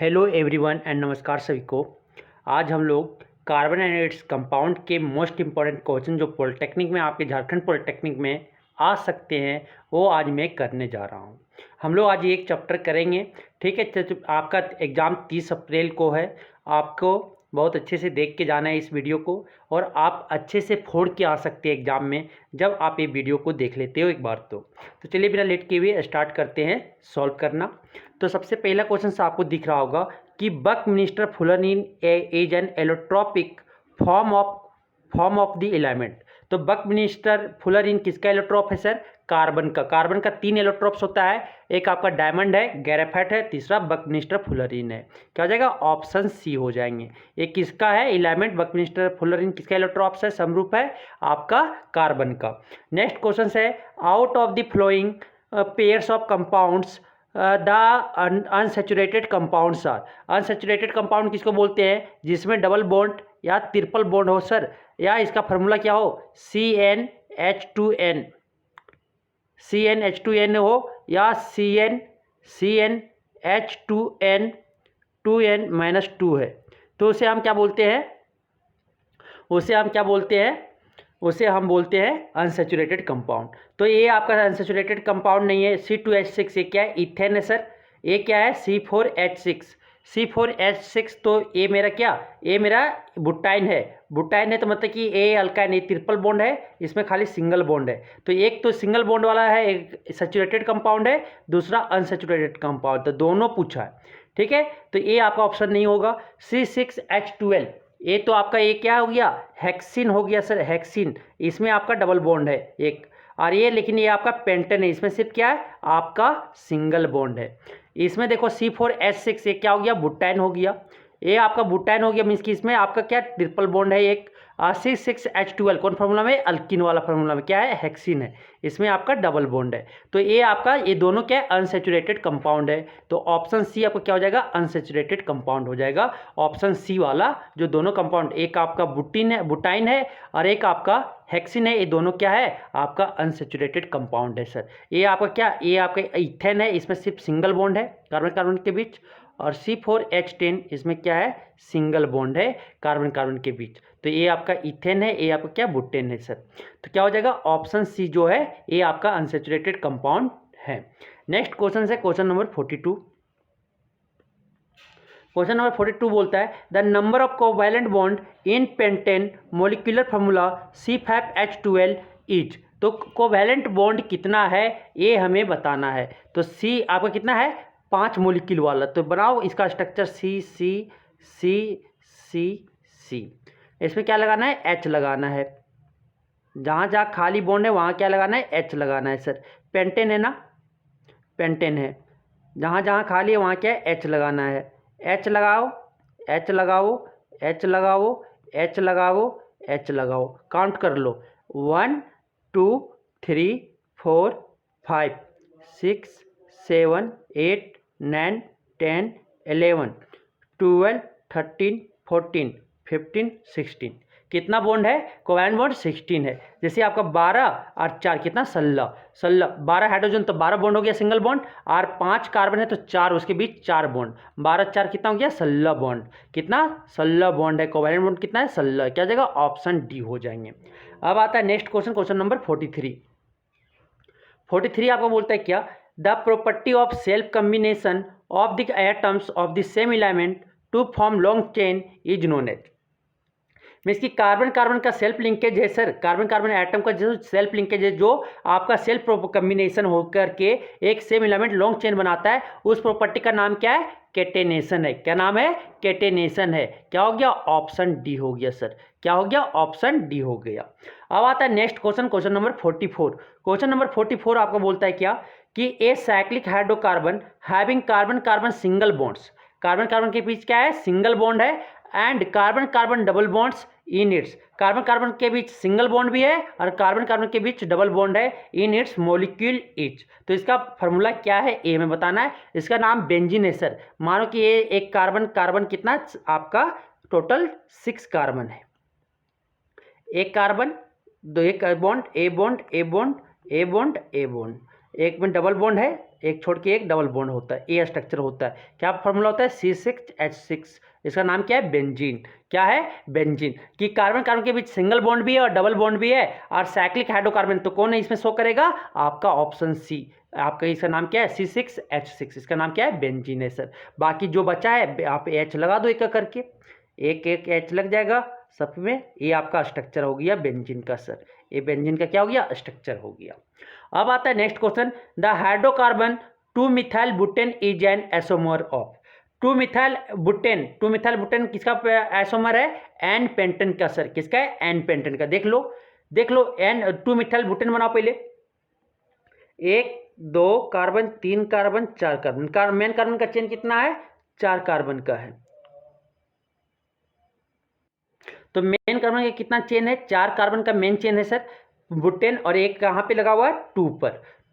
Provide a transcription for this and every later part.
Hello everyone and नमस्कार सभी को। आज हम लोग कार्बन एंड इट्स कंपाउंड के मोस्ट इम्पॉर्टेंट क्वेश्चन जो पॉलिटेक्निक में आपके झारखंड पॉलिटेक्निक में आ सकते हैं वो आज मैं करने जा रहा हूं। हम लोग आज एक चैप्टर करेंगे, ठीक है। तो आपका एग्ज़ाम 30 अप्रैल को है। आपको बहुत अच्छे से देख के जाना है इस वीडियो को, और आप अच्छे से फोड़ के आ सकते हैं एग्ज़ाम में जब आप ये वीडियो को देख लेते हो एक बार। तो चलिए बिना लेट किए हुए स्टार्ट करते हैं सॉल्व करना। तो सबसे पहला क्वेश्चन आपको दिख रहा होगा कि Buckminster fullerene is an allotropic form of the element. तो बकमिंस्टर फुलरिन किसका एलोट्रोप है सर? कार्बन का। कार्बन का 3 एलोट्रोप्स होता है, एक आपका डायमंड है, ग्रेफाइट है, तीसरा बकमिंस्टर फुलरिन है। क्या हो जाएगा? ऑप्शन सी हो जाएंगे। ये किसका है एलिमेंट? बकमिंस्टर फुलरिन किसका एलोट्रोप्स है? समरूप है आपका कार्बन का। नेक्स्ट क्वेश्चन है, out of the following pairs of compounds the unsaturated compounds are. Unsaturated compound किसको बोलते हैं? जिसमें डबल बॉन्ड या ट्रिपल बॉन्ड हो सर, या इसका फार्मूला क्या हो? CnH2n, CnH2n हो, या CnH2n 2n-2 है। तो उसे हम क्या बोलते हैं? उसे हम बोलते हैं अनसेचुरेटेड कंपाउंड। तो ये आपका अनसेचुरेटेड कंपाउंड नहीं है। C2H6 ये क्या है? इथेन है सर। ये क्या है? C4H6 तो ये मेरा क्या? ये मेरा बुटाइन है। बुटाइन है तो मतलब कि ये अल्काइन, ये ट्रिपल बॉन्ड है, इसमें खाली सिंगल बॉन्ड है। तो एक तो सिंगल बॉन्ड वाला है, एक सैचुरेटेड कंपाउंड है, दूसरा अनसैचुरेटेड कंपाउंड। तो दोनों पूछा है, ठीक है। तो ये आपका ऑप्शन नहीं होगा। C6H12 ये तो आपका ये क्या हो गया? हेक्सिन हो गया सर, हेक्सिन। इसमें आपका डबल बॉन्ड है एक, और ये लेकिन ये आपका पेंटेन है, इसमें सिर्फ क्या है? आपका सिंगल बॉन्ड है। इसमें देखो C4H6 ये क्या हो गया? बुटाइन हो गया। ये आपका बुटाइन हो गया, मीन्स कि इसमें आपका क्या? ट्रिपल बॉन्ड है एक। C6H12 कौन फार्मूला में? अल्किन वाला फार्मूला में क्या है? हेक्सिन है। इसमें आपका डबल बॉन्ड है। तो ये आपका ये दोनों क्या है? अनसेचुरेटेड कंपाउंड है। तो ऑप्शन सी आपका क्या हो जाएगा? अनसेचुरेटेड कंपाउंड हो जाएगा। ऑप्शन सी वाला जो दोनों कंपाउंड, एक आपका बुटाइन है और एक आपका हेक्सिन है, ये दोनों क्या है? आपका अनसेचुरेटेड कंपाउंड है सर। ये आपका क्या? ये आपका इथेन है, इसमें सिर्फ सिंगल बॉन्ड है कार्बन कार्बन के बीच, और C4H10 इसमें क्या है? सिंगल बॉन्ड है कार्बन कार्बन के बीच। तो ये आपका इथेन है, ये आपका क्या? बुटेन है सर। तो क्या हो जाएगा? ऑप्शन सी जो है ये आपका अनसेचुरेटेड कंपाउंड है। नेक्स्ट क्वेश्चन है क्वेश्चन नंबर 42। क्वेश्चन नंबर 42 बोलता है the number of covalent bond in pentane molecular formula C5H12 is. तो कोवैलेंट बॉन्ड कितना है ये हमें बताना है। तो सी आपका कितना है? 5 मोलिक्यूल वाला। तो बनाओ इसका स्ट्रक्चर C। इसमें क्या लगाना है? H लगाना है। जहाँ जहाँ खाली बॉन्ड है वहाँ क्या लगाना है? H लगाना है सर। पेंटेन है ना? पेंटेन है। जहाँ जहाँ खाली है वहाँ क्या है? H लगाना है। H लगाओ, H लगाओ, H लगाओ, H लगाओ, H लगाओ। काउंट कर लो, 1 2 3 4 5 6 7 8 9 10 11 12 13 14 15 16। कितना बॉन्ड है? कोवैलेंट बॉन्ड 16 है। जैसे आपका 12 और 4 कितना? 16। 12 हाइड्रोजन तो 12 बॉन्ड हो गया सिंगल बॉन्ड, और 5 कार्बन है तो 4 उसके बीच 4 बॉन्ड। 12 4 कितना हो गया? 16 बॉन्ड। कितना? 16 बॉन्ड है। कोवैलेंट बॉन्ड कितना है? 16। क्या जगह? ऑप्शन डी हो जाएंगे। अब आता है नेक्स्ट क्वेश्चन, क्वेश्चन नंबर 43। 43 आपको बोलता है क्या? The property of self combination of the atoms of the same element to form long chain is known as. Means कि कार्बन कार्बन का सेल्फ लिंकेज है सर, कार्बन कार्बन एटम का जो self linkage है, जो आपका सेल्फ कम्बिनेशन होकर के एक सेम एलिमेंट लॉन्ग चेन बनाता है, उस प्रॉपर्टी का नाम क्या है? केटेनेशन है। क्या नाम है? केटेनेशन है। क्या हो गया? ऑप्शन डी हो गया सर। क्या हो गया? ऑप्शन डी हो गया। अब आता है next question, question number 44। Question number 44 आपको बोलता है क्या? कि a cyclic hydrocarbon having carbon carbon single bonds. Carbon carbon के बीच क्या है? सिंगल बॉन्ड है, and carbon carbon double bonds in its. Carbon carbon के बीच सिंगल बॉन्ड भी है और कार्बन कार्बन के बीच डबल बॉन्ड है इन इट्स मोलिक्यूल इच। तो इसका फार्मूला क्या है ए में बताना है। इसका नाम बेंजीन है सर। मानो कि ये एक कार्बन कार्बन कितना आपका टोटल 6 कार्बन है। एक कार्बन, दो एक bond, a bond, a bond, a bond, a bond, एक में डबल बॉन्ड है, एक छोड़ के एक डबल बॉन्ड होता है, ए स्ट्रक्चर होता है। क्या फॉर्मूला होता है? C6H6। इसका नाम क्या है? बेंजीन। क्या है? बेंजीन। कि कार्बन कार्बन के बीच सिंगल बॉन्ड भी है और डबल बॉन्ड भी है और साइक्लिक हाइड्रोकार्बन, तो कौन है इसमें शो करेगा? आपका ऑप्शन सी। आपका इसका नाम क्या है? C6H6। इसका नाम क्या है? बेंजीन है सर। बाकी जो बचा है आप H लगा दो एक करके, एक एक H लग जाएगा सब में। ये आपका स्ट्रक्चर हो गया बेंजीन का सर। ये बेंजीन का क्या हो गया? स्ट्रक्चर हो गया। अब आता है next question, the hydrocarbon two methyl butane is an isomer of. Two methyl butane किसका आइसोमर है? एन पेंटेन का सर। किसका है? एन पेंटेन का। देख लो एन 2-मिथाइल बुटेन बनाओ पहले। 1 2 carbon 3 carbon 4 carbon. Main carbon का चेन कितना है? 4 कार्बन का है। तो मेन कार्बन का कितना चेन है? 4 कार्बन का मेन चेन है सर बुटेन, और एक कहाँ पे लगा हुआ है?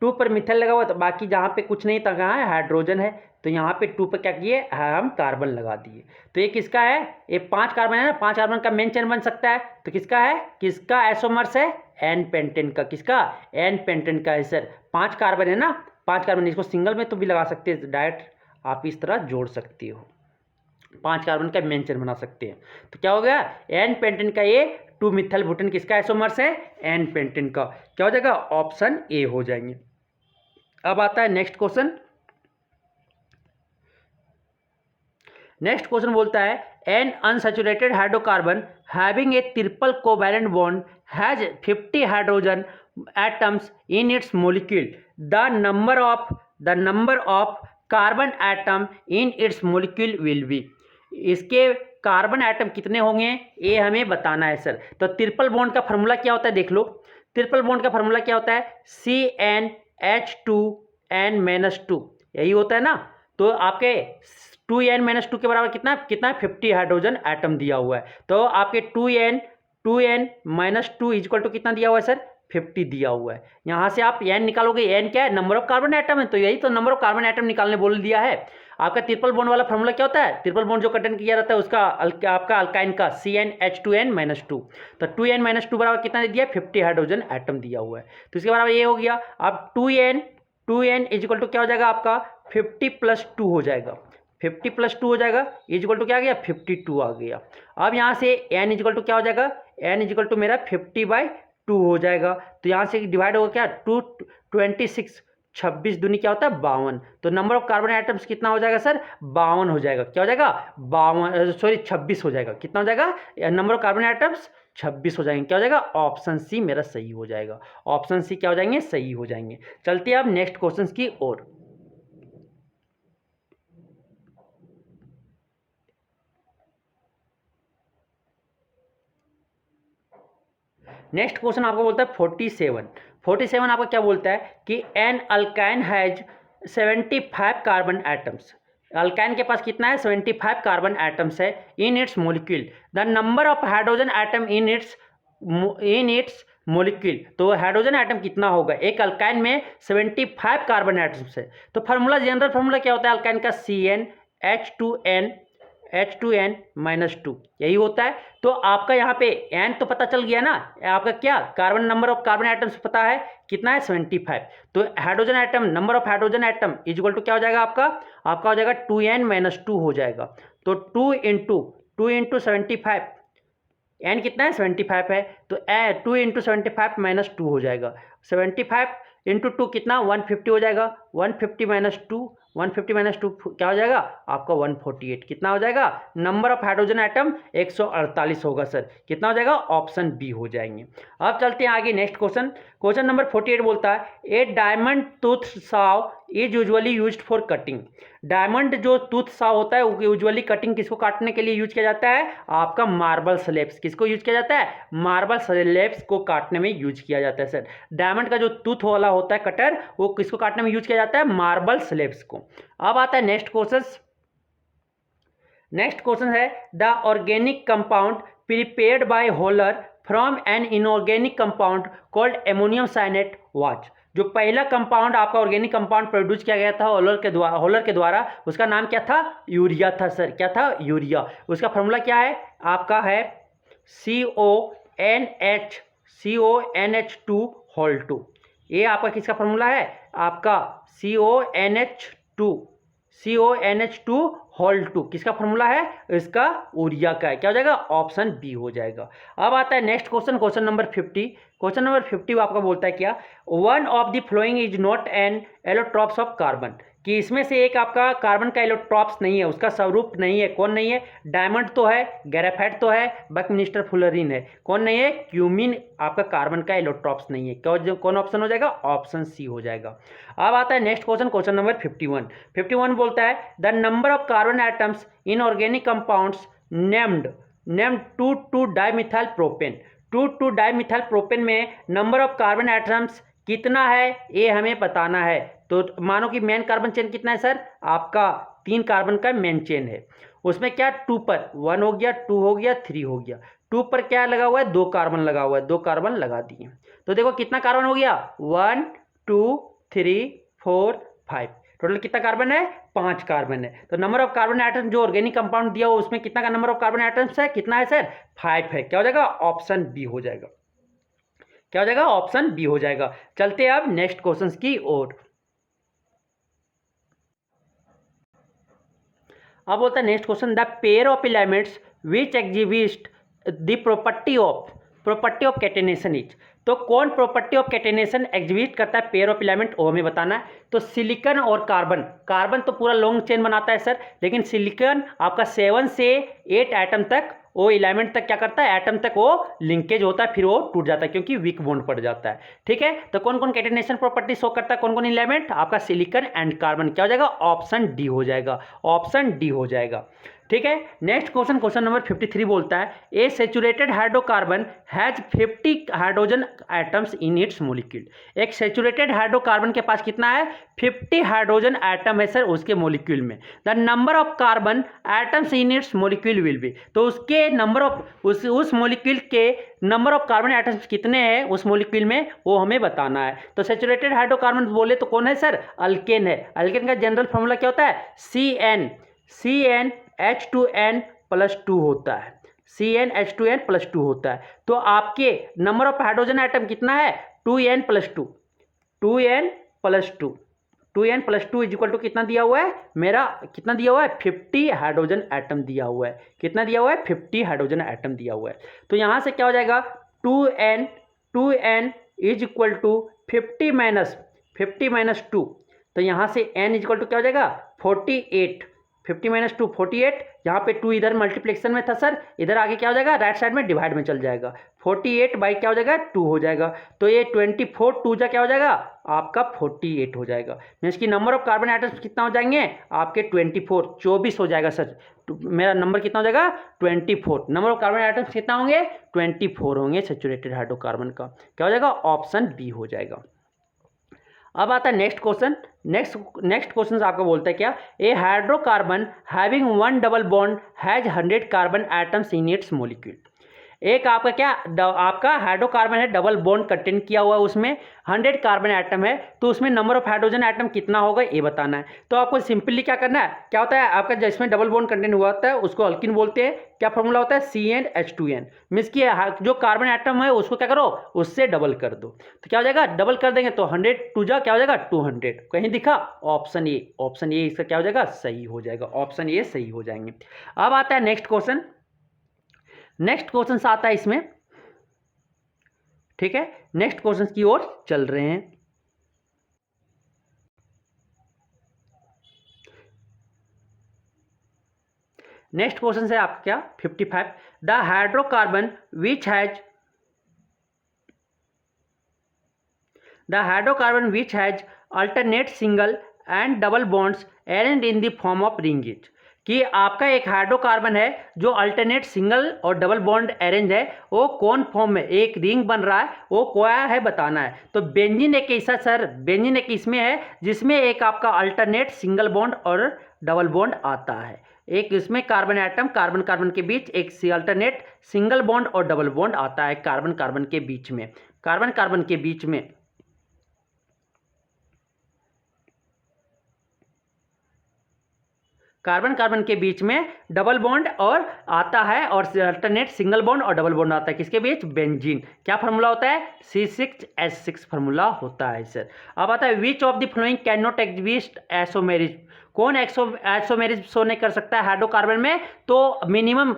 2 पर मिथाइल लगा हुआ है। तो बाकी जहाँ पे कुछ नहीं था, कहाँ है? हाइड्रोजन है। तो यहाँ पे 2 पर क्या किए? हम कार्बन लगा दिए। तो ये किसका है? ये 5 कार्बन है ना, 5 कार्बन का मेन चेन बन सकता है। तो किसका है? किसका आइसोमर्स है? एन पेंटेन का। किसका? एन पेंटेन का है सर। 5 कार्बन है ना, 5 कार्बन। इसको सिंगल में तो भी लगा सकते हैं, डायरेक्ट आप इस तरह जोड़ सकते हो, 5 कार्बन का मेन चेन बना सकते हैं। तो क्या हो गया? एन पेंटेन का ये 2-मिथाइल बुटेन किसका आइसोमर्स है? एन पेंटेन का। क्या हो जाएगा? ऑप्शन ए हो जाएंगे। अब आता है नेक्स्ट क्वेश्चन। नेक्स्ट क्वेश्चन बोलता है, N unsaturated hydrocarbon having a triple covalent bond has 50 hydrogen atoms in its molecule. The number of carbon atom in its molecule will be. इसके कार्बन एटम कितने होंगे ये हमें बताना है सर। तो ट्रिपल बॉन्ड का फार्मूला क्या होता है? देख लो, ट्रिपल बॉन्ड का फार्मूला क्या होता है? CnH2n-2, यही होता है ना। तो आपके 2n-2 के बराबर कितना 50 हाइड्रोजन एटम दिया हुआ है। तो आपके 2n-2 इक्वल टू कितना दिया हुआ है सर? 50 दिया हुआ है। यहाँ से आप n निकालोगे, n क्या है? नंबर ऑफ कार्बन एटम है, तो यही तो नंबर ऑफ कार्बन एटम निकालने बोल दिया है। आपका ट्रिपल बॉन्ड वाला फार्मूला क्या होता है? ट्रिपल बॉन्ड जो कंटेन किया जाता है उसका आपका अल्काइन का CnH2n-2। तो 2n-2 बराबर कितना दे दिया? 50 हाइड्रोजन एटम दिया हुआ है। तो इसके बराबर ये हो गया। अब 2n इक्वल टू क्या हो जाएगा? आपका 50 + 2 हो जाएगा। 50 + 2 हो जाएगा, इक्वल टू क्या आ गया? 52 आ गया। अब यहाँ से n इक्वल टू क्या हो जाएगा? n इक्वल टू मेरा 50/2 हो जाएगा। तो यहाँ से डिवाइड होगा क्या? 26 26 दूनी क्या होता है? 52। तो नंबर ऑफ कार्बन एटम्स कितना हो जाएगा सर? 52 हो जाएगा। क्या हो जाएगा? 26 हो जाएगा। कितना हो जाएगा? नंबर ऑफ कार्बन एटम्स 26 हो जाएंगे। क्या हो जाएगा? ऑप्शन सी मेरा सही हो जाएगा। ऑप्शन सी क्या हो जाएंगे? सही हो जाएंगे। चलते हैं अब नेक्स्ट क्वेश्चन की ओर। नेक्स्ट क्वेश्चन आपको बोलता है 47 आपका क्या बोलता है कि an alkyne has 75 carbon atoms. Alkyne के पास कितना है? 75 कार्बन एटम्स है in its molecule. The number of hydrogen atom in its molecule. तो हाइड्रोजन एटम कितना होगा? एक अल्काइन में 75 कार्बन एटम्स है। तो फार्मूला, जनरल फार्मूला क्या होता है अल्काइन का? CnH2n-2 यही होता है। तो आपका यहाँ पे n तो पता चल गया ना, आपका क्या carbon number of carbon atoms पता है कितना है? 75। तो hydrogen atom, number of hydrogen atom equal to क्या हो जाएगा? आपका हो जाएगा 2n-2 हो जाएगा। तो 2 × 75, n कितना है? 75 है। तो 2 × 75 - 2 हो जाएगा। 75 × 2 कितना? 150 हो जाएगा। 150 - 2 क्या हो जाएगा? आपका 148। कितना हो जाएगा? नंबर ऑफ हाइड्रोजन एटम 148 होगा सर। कितना हो जाएगा? ऑप्शन बी हो जाएंगे। अब चलते हैं आगे नेक्स्ट क्वेश्चन नंबर 48 बोलता है, a diamond tooth saw is usually used for cutting. Diamond जो टूथ साव होता है वो यूजुअली कटिंग किसको काटने के लिए यूज किया जाता है? आपका मार्बल स्लैब्स। किसको यूज किया जाता है? मार्बल स्लैब्स को काटने में यूज किया जाता है सर। डायमंड का जो टूथ वाला होता है कटर, वो किसको काटने में यूज किया जाता है? मार्बल स्लैब्स को। अब आता है नेक्स्ट क्वेश्चन है, the organic compound prepared by Wohler from an inorganic compound called ammonium cyanate was. जो पहला कंपाउंड आपका ऑर्गेनिक कंपाउंड प्रोड्यूस किया गया था होलर के द्वारा, उसका नाम क्या था? यूरिया था सर। क्या था? यूरिया। उसका फार्मूला क्या है? आपका है CONH2 2। ये आपका किसका फॉर्मूला है, आपका CONH2, CONH2 होल 2 किसका फॉर्मूला है, इसका यूरिया का है। क्या हो जाएगा, ऑप्शन बी हो जाएगा। अब आता है next question, question number 50। Question number 50 आपका बोलता है क्या, one of the following is not an allotropes of carbon, कि इसमें से एक आपका कार्बन का एलोट्रॉप्स नहीं है, उसका स्वरूप नहीं है। कौन नहीं है, डायमंड तो है, ग्रेफाइट तो है, बकमिस्टर फुलरिन है, कौन नहीं है, क्यूमिन आपका कार्बन का एलोट्रॉप्स नहीं है। कौन ऑप्शन हो जाएगा, ऑप्शन सी हो जाएगा। अब आता है नेक्स्ट क्वेश्चन, क्वेश्चन नंबर 51। 51 बोलता है the number of carbon atoms in organic compounds named 2 dimethyl propane, 2 dimethyl propane में नंबर ऑफ कार्बन एटम्स कितना है, ये हमें बताना है। तो मानो कि मेन कार्बन चेन कितना है सर, आपका 3 कार्बन का मेन चेन है, उसमें क्या 2 पर 1 हो गया, 2 हो गया, 3 हो गया, 2 पर क्या लगा हुआ है, 2 कार्बन लगा हुआ है, 2 कार्बन लगा दिए। तो देखो कितना कार्बन हो गया, 1 2 3 4 5, टोटल कितना कार्बन है, 5 कार्बन है। तो नंबर ऑफ कार्बन एटम जो ऑर्गेनिक कंपाउंड दिया हो उसमें कितना का नंबर ऑफ कार्बन एटम्स है, कितना है सर, 5 है। क्या हो जाएगा, ऑप्शन बी हो जाएगा। क्या हो जाएगा, ऑप्शन बी हो जाएगा। चलते हैं अब नेक्स्ट क्वेश्चन की ओर। अब बोलता है next question, the pair of elements which exhibit the property of catenation is. तो कौन प्रॉपर्टी ऑफ कैटेनेशन एग्जिबिट करता है पेयर ऑफ एलिमेंट, वो हमें बताना है। तो सिलिकॉन और कार्बन, कार्बन तो पूरा लॉन्ग चेन बनाता है सर, लेकिन सिलिकॉन आपका 7 से 8 एटम तक, वो एलिमेंट तक क्या करता है, एटम तक वो लिंकेज होता है, फिर वो टूट जाता है क्योंकि वीक बॉन्ड पड़ जाता है। ठीक है, तो कौन कौन कैटेनेशन प्रॉपर्टी शो करता है, कौन कौन एलिमेंट, आपका सिलिकॉन एंड कार्बन। क्या हो जाएगा, ऑप्शन डी हो जाएगा, ऑप्शन डी हो जाएगा। ठीक है, नेक्स्ट क्वेश्चन, क्वेश्चन नंबर 53 बोलता है a saturated hydrocarbon has 50 hydrogen atoms in its molecule. एक सैचुरेटेड हाइड्रोकार्बन के पास कितना है, 50 हाइड्रोजन एटम है सर उसके मॉलिक्यूल में। The number of carbon atoms in its molecule will be, तो उसके नंबर ऑफ उस मॉलिक्यूल के नंबर ऑफ कार्बन एटम्स कितने हैं उस मॉलिक्यूल में, वो हमें बताना है। तो सैचुरेटेड हाइड्रोकार्बन बोले तो कौन है सर, अल्केन है। अल्केन का जनरल फॉर्मूला क्या होता है, CnH2n+2 होता है, CnH2n+2 होता है। तो आपके नंबर ऑफ हाइड्रोजन एटम कितना है, 2n+2, 2n+2, 2n+2 is equal to कितना दिया हुआ है, मेरा कितना दिया हुआ है, 50 हाइड्रोजन एटम दिया हुआ है। कितना दिया हुआ है, 50 हाइड्रोजन एटम दिया हुआ है। तो यहाँ से क्या हो जाएगा, 2n इज इक्वल टू 50 - 2, तो यहाँ से n इज इक्वल टू क्या हो जाएगा, 48, 50 - 2 48, यहाँ पे 2 इधर मल्टीप्लिकेशन में था सर, इधर आगे क्या हो जाएगा, राइट साइड में डिवाइड में चल जाएगा, 48 बाई क्या हो जाएगा, 2 हो जाएगा। तो ये 24 2 जा क्या हो जाएगा, आपका 48 हो जाएगा। मीन्स की नंबर ऑफ कार्बन एटम्स कितना हो जाएंगे, आपके 24 हो जाएगा सर। मेरा नंबर कितना हो जाएगा, 24। नंबर ऑफ कार्बन एटम्स कितना होंगे, 24 होंगे सैचुरेटेड हाइड्रोकार्बन का। क्या हो जाएगा, ऑप्शन बी हो जाएगा। अब आता है नेक्स्ट क्वेश्चन। नेक्स्ट क्वेश्चन आपका बोलता है क्या, a hydrocarbon having 1 double bond has 100 carbon atoms in its molecule. एक आपका क्या, आपका हाइड्रोकार्बन है, डबल बॉन्ड कंटेन किया हुआ है, उसमें 100 कार्बन एटम है, तो उसमें नंबर ऑफ हाइड्रोजन एटम कितना होगा ये बताना है। तो आपको सिंपली क्या करना है, क्या होता है आपका जिसमें डबल बॉन्ड कंटेन हुआ होता है उसको अल्किन बोलते हैं। क्या फॉर्मूला होता है, CnH2n, मीन्स की जो कार्बन एटम है उसको क्या करो, उससे डबल कर दो। तो क्या हो जाएगा, डबल कर देंगे तो 100 2 जा क्या हो जाएगा, 200। कहीं दिखा, ऑप्शन ए, ऑप्शन ए इसका क्या हो जाएगा, सही हो जाएगा, ऑप्शन ए सही हो जाएंगे। अब आता है नेक्स्ट क्वेश्चन। नेक्स्ट क्वेश्चन आता है इसमें, ठीक है, नेक्स्ट क्वेश्चन की ओर चल रहे हैं। नेक्स्ट क्वेश्चन है आपका क्या, 55, the hydrocarbon which has alternate single and double bonds arranged in the form of rings. कि आपका एक हाइड्रोकार्बन है जो अल्टरनेट सिंगल और डबल बॉन्ड अरेंज है, वो कौन फॉर्म में एक रिंग बन रहा है, वो क्या है बताना है। तो बेंजीन एक ऐसा सर, बेंजीन एक इसमें है जिसमें एक आपका अल्टरनेट सिंगल बॉन्ड और डबल बॉन्ड आता है। एक इसमें कार्बन एटम, कार्बन कार्बन के बीच एक अल्टरनेट सिंगल बॉन्ड और डबल बॉन्ड आता है कार्बन कार्बन के बीच में, कार्बन कार्बन के बीच में। कार्बन कार्बन के बीच में डबल बॉन्ड और आता है और अल्टरनेट सिंगल बॉन्ड और डबल बॉन्ड आता है, किसके बीच? बेंजीन। क्या फार्मूला होता है? C6H6 फार्मूला होता है सर। अब आता है which of the following can not exist isomerism, कौन आइसोमेरिज शो नहीं कर सकता है हाइड्रोकार्बन में? तो minimum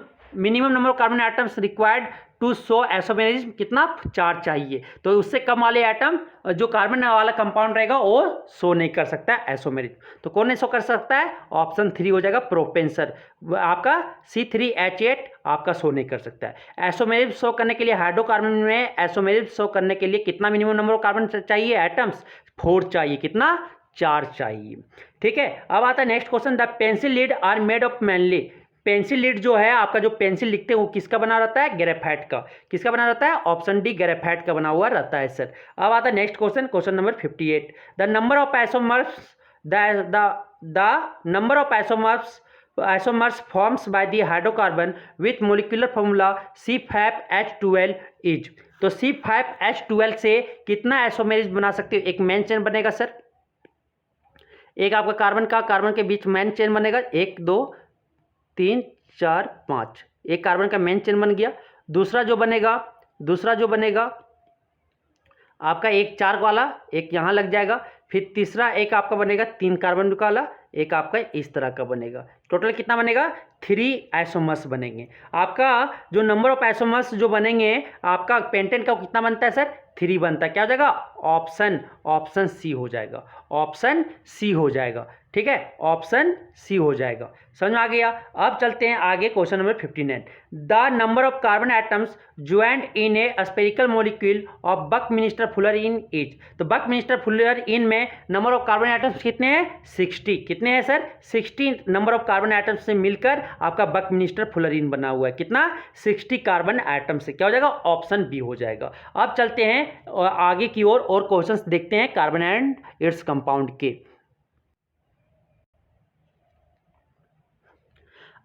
number of carbon atoms required to show isomerism कितना? 4 चाहिए। तो उससे कम वाले एटम जो कार्बन वाला कंपाउंड रहेगा वो शो नहीं कर सकता है आइसोमेरिज्म। तो कौन नहीं शो कर सकता है? ऑप्शन 3 हो जाएगा प्रोपेन सर। आपका C3H8 आपका शो नहीं कर सकता है। आइसोमेरिज्म शो करने के लिए हाइड्रोकार्बन में आइसोमेरिज्म शो करने के लिए कितना मिनिमम नंबर ऑफ कार्बन चाहिए? एटम्स 4 चाहिए। कितना? 4 चाहिए। ठीक है। अब आता है next question, the pencil lead are made of mainly. Pencil lead जो है आपका, जो पेंसिल लिखते हैं वो किसका बना रहता है? ग्रेफाइट का। किसका बना रहता है? ऑप्शन डी ग्रेफाइट का बना हुआ रहता है सर। अब आता है next question, question number 58, the number of isomers the number of isomers forms by the hydrocarbon with molecular formula C5H12 is. तो C5H12 से कितना आइसोमेरिज बना सकते हो? एक मेन चेन बनेगा सर, एक आपका कार्बन के बीच मेन चेन बनेगा, 1 2 3 4 5, एक कार्बन का मेन चेन बन गया। दूसरा जो बनेगा आपका एक 4 वाला, एक यहाँ लग जाएगा। फिर तीसरा एक आपका बनेगा 3 कार्बन वाला, एक आपका इस तरह का बनेगा। टोटल कितना बनेगा? 3 आइसोमर्स बनेंगे। आपका जो नंबर ऑफ आइसोमर्स जो बनेंगे आपका पेंटेन का कितना बनता है सर? 3 बनता है। क्या हो जाएगा? ऑप्शन सी हो जाएगा। ऑप्शन सी हो जाएगा। ठीक है, ऑप्शन सी हो जाएगा। समझ में आ गया? अब चलते हैं आगे, question number 59, the number of carbon atoms joined in a spherical molecule of Buckminster Fuller in each. तो बकमिंस्टर फुलर इन में नंबर ऑफ कार्बन एटम्स कितने हैं? 60। कितने हैं sir? 60 number of carbon atoms से मिलकर आपका बकमिंस्टर फुलर इन बना हुआ है। कितना? 60 कार्बन एटम से। क्या हो जाएगा? ऑप्शन बी हो जाएगा। अब चलते हैं आगे की ओर और क्वेश्चंस देखते हैं कार्बन एंड इट्स कंपाउंड के।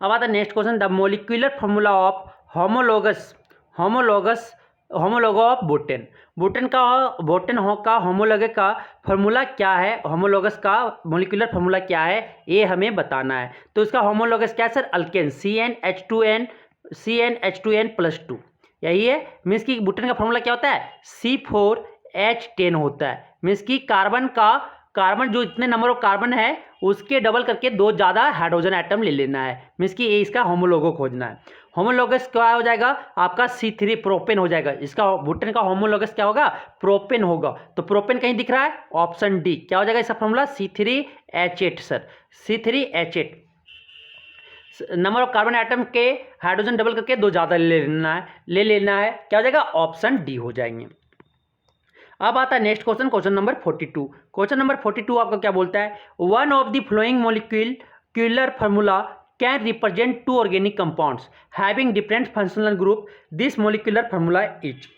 अब आता है next question, the molecular formula of homologue of butane. Butane का होमोलोग का फॉर्मूला क्या है? होमोलोगस का मोलिकुलर फॉर्मूला क्या है ये हमें बताना है। तो इसका होमोलोगस क्या है सर? अल्केन, CnH2n+2 यही है। मीन्स की बुटेन का फॉर्मूला क्या होता है? C4H10 होता है। मीन्स की कार्बन जो इतने नंबर ऑफ कार्बन है उसके डबल करके 2 ज़्यादा हाइड्रोजन एटम ले लेना है। मीन्स कि ये इसका होमोलोगो खोजना है। होमोलोगस क्या हो जाएगा? आपका C3 प्रोपेन हो जाएगा। इसका बुटेन का होमोलोगस क्या होगा? प्रोपेन होगा। तो प्रोपेन कहीं दिख रहा है? Option D. क्या हो जाएगा इसका formula? C3H8 sir. C3H8 number of carbon atom के हाइड्रोजन डबल करके 2 ज़्यादा ले लेना है। क्या हो जाएगा? ऑप्शन डी हो जाएंगे। अब आता है next question, question number 42। Question number 42 आपका क्या बोलता है? One of the following molecular formula can represent 2 organic compounds having different functional group, this molecular formula is.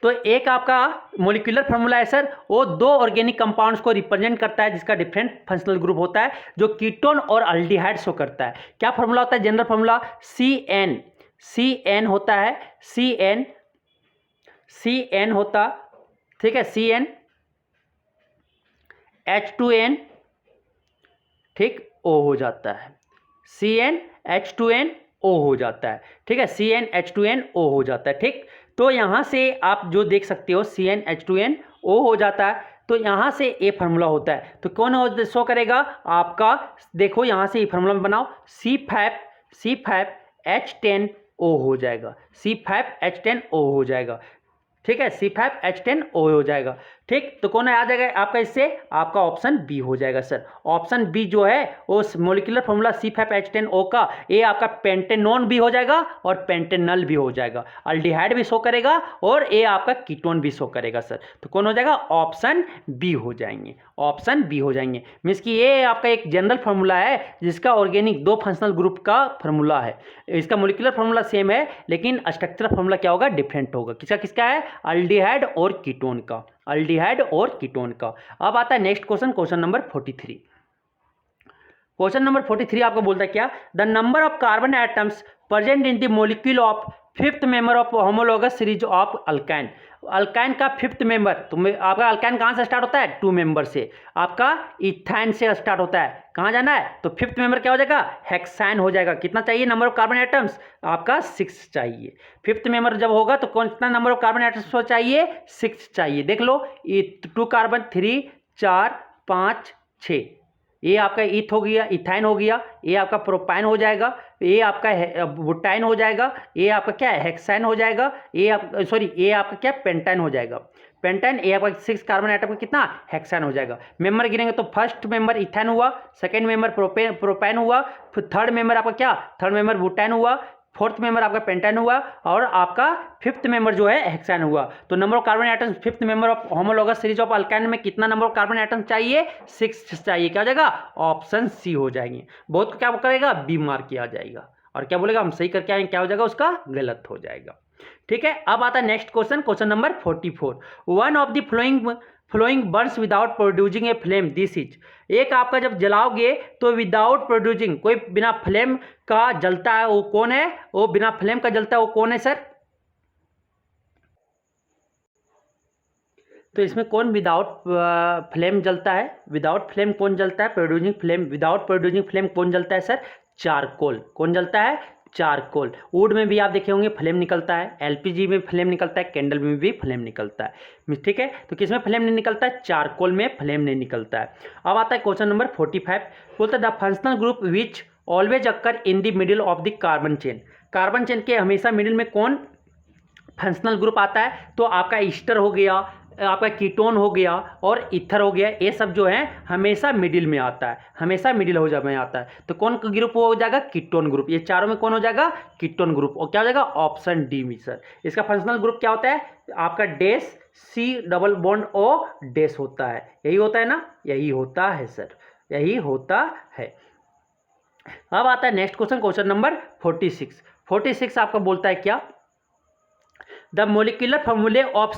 तो एक आपका मोलिकुलर फार्मूला है सर, वो 2 ऑर्गेनिक कंपाउंड्स को रिप्रेजेंट करता है जिसका डिफरेंट फंक्शनल ग्रुप होता है, जो कीटोन और अल्डिहाइड शो करता है। क्या फार्मूला होता है? जनरल फार्मूला CN होता है। CN होता, ठीक है, CnH2n, ठीक, O हो जाता है। CnH2nO हो जाता है। ठीक है, CnH2nO हो जाता है। ठीक, तो यहाँ से आप जो देख सकते हो CnH2nO हो जाता है, तो यहाँ से ये फार्मूला होता है। तो कौन शो करेगा आपका? देखो यहाँ से ये फार्मूला बनाओ, C5H10O हो जाएगा। C5H10O हो जाएगा। ठीक है, C5H10O हो जाएगा। ठीक, तो कौन आ जाएगा आपका? इससे आपका ऑप्शन बी हो जाएगा सर। ऑप्शन बी जो है उस मोलिकुलर फॉर्मूला C5H10O का, ये आपका पेंटेनोन भी हो जाएगा और पेंटेनल भी हो जाएगा। अल्डिहाइड भी शो करेगा और ये आपका कीटोन भी शो करेगा सर। तो कौन हो जाएगा? ऑप्शन बी हो जाएंगे। ऑप्शन बी हो जाएंगे। मीन्स कि ये आपका एक जनरल फार्मूला है जिसका ऑर्गेनिक 2 फंक्शनल ग्रुप का फार्मूला है। इसका मोलिकुलर फार्मूला सेम है लेकिन स्ट्रक्चरल फार्मूला क्या होगा? डिफरेंट होगा। किसका है? अल्डिहाइड और कीटोन का। अल्डिहाइड और कीटोन का। अब आता है next question, question number 43। Question number 43 आपको बोलता है क्या, the number of carbon atoms present in the molecule of fifth member of homologous series of alkyne. Alkyne का फिफ्थ मेंबर, तो आपका अल्काइन कहाँ से स्टार्ट होता है, 2 मेंबर से, आपका इथाइन से स्टार्ट होता है, कहाँ जाना है, तो फिफ्थ मेंबर क्या हो जाएगा, हेक्साइन हो जाएगा। कितना चाहिए नंबर ऑफ कार्बन एटम्स, आपका 6 चाहिए। फिफ्थ मेंबर जब होगा तो कौन कितना नंबर ऑफ कार्बन एटम्स चाहिए, 6 चाहिए। देख लो, 2 कार्बन 3 4 5 6, ये आपका ईथ हो गया, इथाइन हो गया, ये आपका प्रोपाइन हो जाएगा, ये आपका बुटाइन हो जाएगा, ये आपका क्या है, हेक्साइन हो जाएगा, ये आप सॉरी ये आपका क्या पेंटाइन हो जाएगा, पेंटाइन। ये आपका 6 कार्बन आइटम का कितना, हेक्साइन हो जाएगा। मेंबर गिनेंगे तो फर्स्ट मेंबर इथाइन हुआ, सेकंड मेंबर प्रोपाइन हुआ, फिर थर्ड मेंबर आपका क्या, थर्ड मेंबर बुटाइन हुआ, फोर्थ मेंबर आपका पेंटाइन हुआ, और आपका फिफ्थ मेंबर जो है हेक्साइन हुआ। तो number of carbon atoms fifth member of homologous series of alkyne में कितना नंबर ऑफ कार्बन एटम्स चाहिए, 6 चाहिए। क्या हो जाएगा, ऑप्शन सी हो जाएंगे। बहुत को क्या करेगा, बी मार्क किया जाएगा, और क्या बोलेगा, हम सही करके आएंगे, क्या हो जाएगा, उसका गलत हो जाएगा। ठीक है, अब आता है next question, question number 44। One of the flowing Burns without producing a flame, this is. एक आपका जब जलाओगे तो विदाउट प्रोड्यूसिंग, कोई बिना फ्लेम का जलता है, वो कौन है, वो बिना फ्लेम का जलता है, वो कौन है सर। तो इसमें कौन विदाउट फ्लेम जलता है, विदाउट फ्लेम कौन जलता है, producing flame, without producing flame कौन जलता है सर, चारकोल। कौन जलता है, चारकोल। वुड में भी आप देखे होंगे फ्लेम निकलता है, एलपीजी में फ्लेम निकलता है, कैंडल में भी फ्लेम निकलता है। ठीक है, तो किसमें फ्लेम नहीं निकलता है, चारकोल में फ्लेम नहीं निकलता है। अब आता है क्वेश्चन नंबर 45, बोलता है the functional group which always occur in the middle of the carbon chain. Carbon chain के हमेशा मिडिल में कौन फंक्शनल ग्रुप आता है, तो आपका ईस्टर हो गया, आपका कीटोन हो गया, और ईथर हो गया, ये सब जो है हमेशा मिडिल में आता है, हमेशा मिडिल हो में आता है। तो कौन ग्रुप हो जाएगा, कीटोन ग्रुप। ये चारों में कौन हो जाएगा, कीटोन ग्रुप। और क्या हो जाएगा, ऑप्शन डी में सर। इसका फंक्शनल ग्रुप क्या होता है, आपका डेस सी डबल बॉन्ड ओ डेस होता है, यही होता है ना, यही होता है सर, यही होता है। अब आता है नेक्स्ट क्वेश्चन, क्वेश्चन नंबर 46। 46 आपका बोलता है क्या, the molecular formula of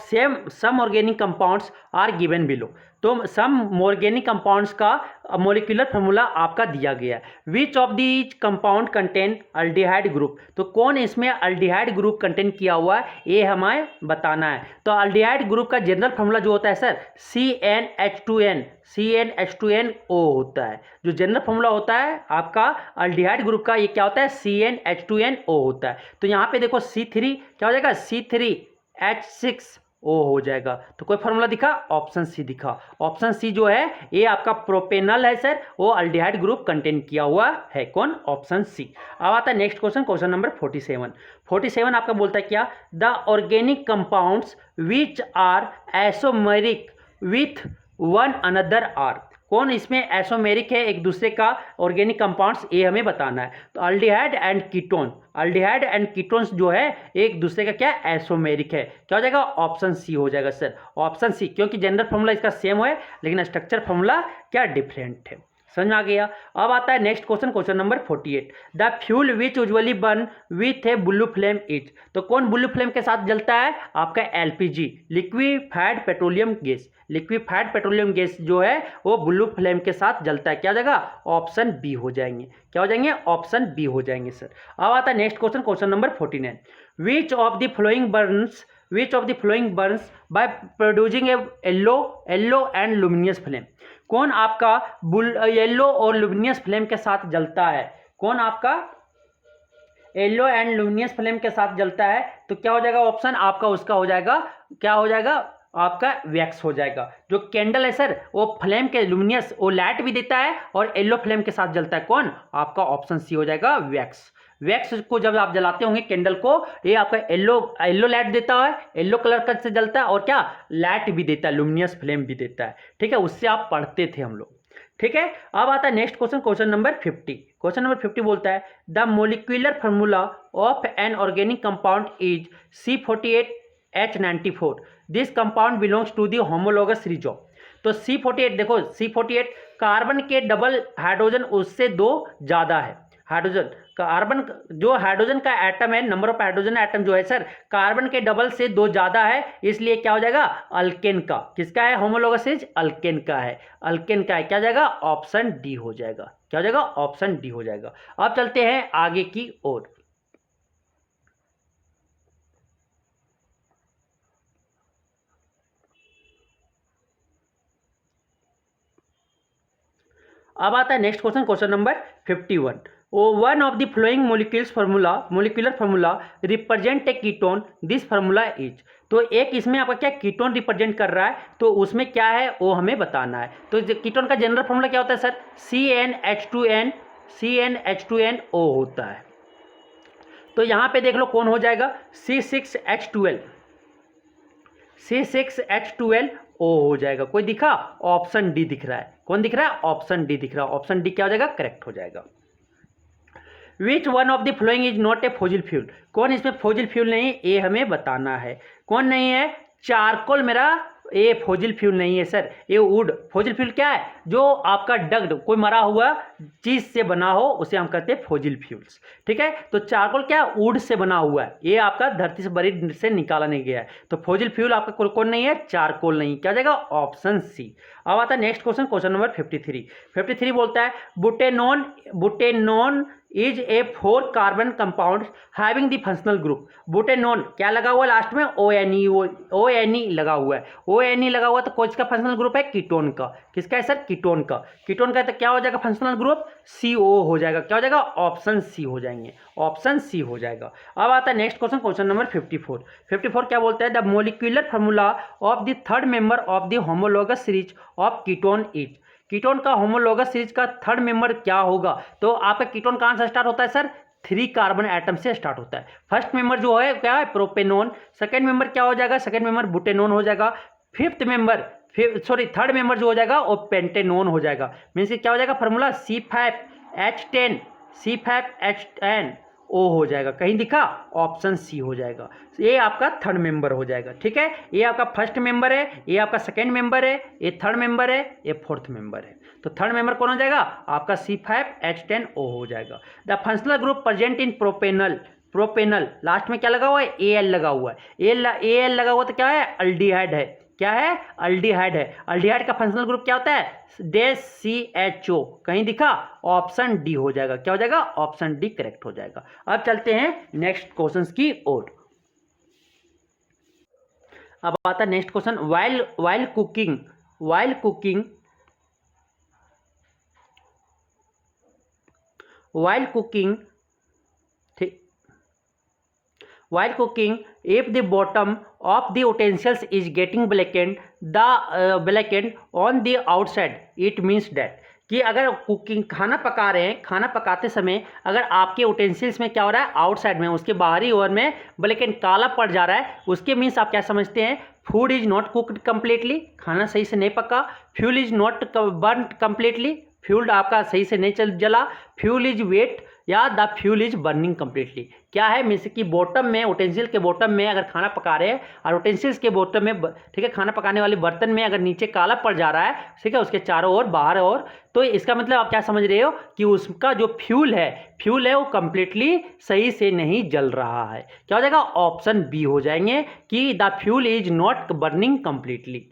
some organic compounds are given below. तो सम ऑर्गेनिक कंपाउंड्स का मोलिकुलर फार्मूला आपका दिया गया है। Which of these compound contain aldehyde group. तो कौन इसमें अल्डिहाइड ग्रुप कंटेन किया हुआ है, ये हमें बताना है। तो अल्डिहाइड ग्रुप का जनरल फार्मूला जो होता है सर, CnH2n, CnH2nO होता है। जो जनरल फार्मूला होता है आपका अल्डिहाइड ग्रुप का, ये क्या होता है, CnH2nO होता है। तो यहाँ पे देखो C3 क्या हो जाएगा, C3H6O हो जाएगा। तो कोई फार्मूला दिखा, ऑप्शन सी दिखा। ऑप्शन सी जो है ये आपका प्रोपेनल है सर, वो अल्डिहाइड ग्रुप कंटेन किया हुआ है, कौन, ऑप्शन सी। अब आता है नेक्स्ट क्वेश्चन, क्वेश्चन नंबर 47। 47 आपका बोलता है क्या, the organic compounds which are isomeric with one another are. कौन इसमें एसोमेरिक है एक दूसरे का ऑर्गेनिक कंपाउंड्स, ये हमें बताना है। तो aldehyde and ketone, aldehyde and ketones जो है एक दूसरे का क्या, एसोमेरिक है। क्या हो जाएगा, ऑप्शन सी हो जाएगा सर, ऑप्शन सी। क्योंकि जनरल फार्मूला इसका सेम है, लेकिन स्ट्रक्चर फार्मूला क्या डिफरेंट है। समझ में आ गया। अब आता है next question, question number 48। The fuel which usually burn with A blue flame is. तो कौन ब्लू फ्लेम के साथ जलता है, आपका LPG, liquefied petroleum gas. Liquefied petroleum gas जो है वो ब्लू फ्लेम के साथ जलता है। क्या हो जाएगा, ऑप्शन बी हो जाएंगे। क्या हो जाएंगे, ऑप्शन बी हो जाएंगे सर। अब आता है next question, question number 49। Which of the flowing Burns by producing A yellow and luminous flame. कौन आपका येलो और लुमिनियस फ्लेम के साथ जलता है, कौन आपका येलो एंड लुमिनियस फ्लेम के साथ जलता है। तो क्या हो जाएगा, ऑप्शन आपका उसका हो जाएगा, क्या हो जाएगा, आपका वैक्स हो जाएगा। जो कैंडल है सर वो फ्लेम के लुमिनियस, वो लाइट भी देता है और येलो फ्लेम के साथ जलता है, कौन, आपका ऑप्शन सी हो जाएगा, वैक्स। वैक्स को जब आप जलाते होंगे कैंडल को, ये आपका येलो लाइट देता है, येलो कलर का से जलता है, और क्या लाइट भी देता है, लुमिनियस फ्लेम भी देता है। ठीक है, उससे आप पढ़ते थे हम लोग। ठीक है, अब आता है next question, question number 50। Question number 50 बोलता है the molecular formula of an organic compound is C48H94। This compound belongs to the homologous series of. तो C48 देखो, C48 कार्बन के डबल हाइड्रोजन उससे 2 ज़्यादा है, हाइड्रोजन कार्बन, जो हाइड्रोजन का एटम है, नंबर ऑफ हाइड्रोजन एटम जो है सर कार्बन के डबल से 2 ज़्यादा है, इसलिए क्या हो जाएगा अल्केन का। किसका है होमोलोगस इज अल्केन का है, अल्केन का है। क्या हो जाएगा ऑप्शन डी हो जाएगा। क्या हो जाएगा ऑप्शन डी हो जाएगा। अब चलते हैं आगे की ओर। अब आता है next question, question number 51। One of the following molecular formula represent a ketone, this formula is. तो एक इसमें आपका क्या कीटोन रिप्रेजेंट कर रहा है, तो उसमें क्या है वो हमें बताना है। तो कीटोन का जनरल फार्मूला क्या होता है सर, CnH2n O होता है। तो यहाँ पे देख लो कौन हो जाएगा, C6H12O हो जाएगा। कोई दिखा, ऑप्शन डी दिख रहा है। कौन दिख रहा है, ऑप्शन डी दिख रहा है। ऑप्शन डी क्या हो जाएगा, करेक्ट हो जाएगा। Which one of the following is not a fossil fuel, कौन इसमें फॉसिल फ्यूल नहीं, ये हमें बताना है। कौन नहीं है, चारकोल मेरा ये फॉसिल फ्यूल नहीं है सर, ये वुड। फॉसिल फ्यूल क्या है, जो आपका डग्ड कोई मरा हुआ चीज से बना हो उसे हम कहते हैं फॉसिल फ्यूल्स। ठीक है, तो चारकोल क्या वुड से बना हुआ है, ये आपका धरती से बड़ी से निकाला नहीं गया है। तो फॉसिल फ्यूल आपका कौन नहीं है, चारकोल नहीं। क्या जाएगा ऑप्शन सी। अब आता है नेक्स्ट क्वेश्चन, क्वेश्चन नंबर 53 बोलता है butanone is a 4 carbon compound having the functional group. Butanone क्या लगा हुआ है लास्ट में, ONE लगा हुआ है। ONE लगा हुआ तो कौन सा फंक्शनल ग्रुप है, कीटोन का। किसका है सर, कीटोन का। कीटोन का तो क्या हो जाएगा फंक्शनल ग्रुप, CO हो जाएगा। क्या हो जाएगा ऑप्शन सी हो जाएंगे, ऑप्शन सी हो जाएगा। अब आता है नेक्स्ट क्वेश्चन, क्वेश्चन नंबर 54 क्या बोलता है, the molecular formula of the third member of the homologous series of ketone is. Ketone का होमोलोगस सीरीज का थर्ड मेंबर क्या होगा। तो आपका कीटोन कहां से स्टार्ट होता है सर, 3 कार्बन एटम से स्टार्ट होता है। फर्स्ट मेंबर जो है क्या है, प्रोपेनोन। सेकंड मेंबर क्या हो जाएगा, सेकंड मेंबर बुटेनोन हो जाएगा। थर्ड मेंबर जो हो जाएगा वो पेंटेनोन हो जाएगा। मीन्स क्या हो जाएगा फार्मूला, C5H10 O हो जाएगा। कहीं दिखा, ऑप्शन सी हो जाएगा। ये आपका थर्ड मेंबर हो जाएगा। ठीक है, ये आपका फर्स्ट मेंबर है, ये आपका सेकंड मेंबर है, ये थर्ड मेंबर है, ये फोर्थ मेंबर है। तो थर्ड मेंबर कौन हो जाएगा, आपका C5H10O हो जाएगा। The functional group present in propanal last में क्या लगा हुआ है, Al लगा हुआ है। Al लगा हुआ तो क्या है, अल्डिहाइड है। क्या है, अल्डिहाइड है। अल्डिहाइड का फंक्शनल ग्रुप क्या होता है, CHO। कहीं दिखा, ऑप्शन डी हो जाएगा। क्या हो जाएगा, ऑप्शन डी करेक्ट हो जाएगा। अब चलते हैं नेक्स्ट क्वेश्चंस की ओर। अब आता है next question, while cooking while cooking, if the bottom of the utensils is getting blackened on the outside, it means that कि अगर कुकिंग खाना पका रहे हैं, खाना पकाते समय अगर आपके उटेंसिल्स में क्या हो रहा है, आउटसाइड में उसके बाहरी ओर में ब्लैकेंड काला पड़ जा रहा है, उसके मीन्स आप क्या समझते हैं, food is not cooked completely, खाना सही से नहीं पका। Fuel is not burn completely, fuel आपका सही से नहीं जला। फ्यूल इज वेट या the fuel is burning completely. क्या है, मीन्स कि बॉटम में, उटेंसिल के बॉटम में अगर खाना पका रहे हैं और उटेंसिल्स के बॉटम में, ठीक है, खाना पकाने वाले बर्तन में अगर नीचे काला पड़ जा रहा है, ठीक है, उसके चारों ओर बाहर और, तो इसका मतलब आप क्या समझ रहे हो कि उसका जो फ्यूल है वो कंप्लीटली सही से नहीं जल रहा है। क्या हो जाएगा, ऑप्शन बी हो जाएंगे कि the fuel is not burning completely.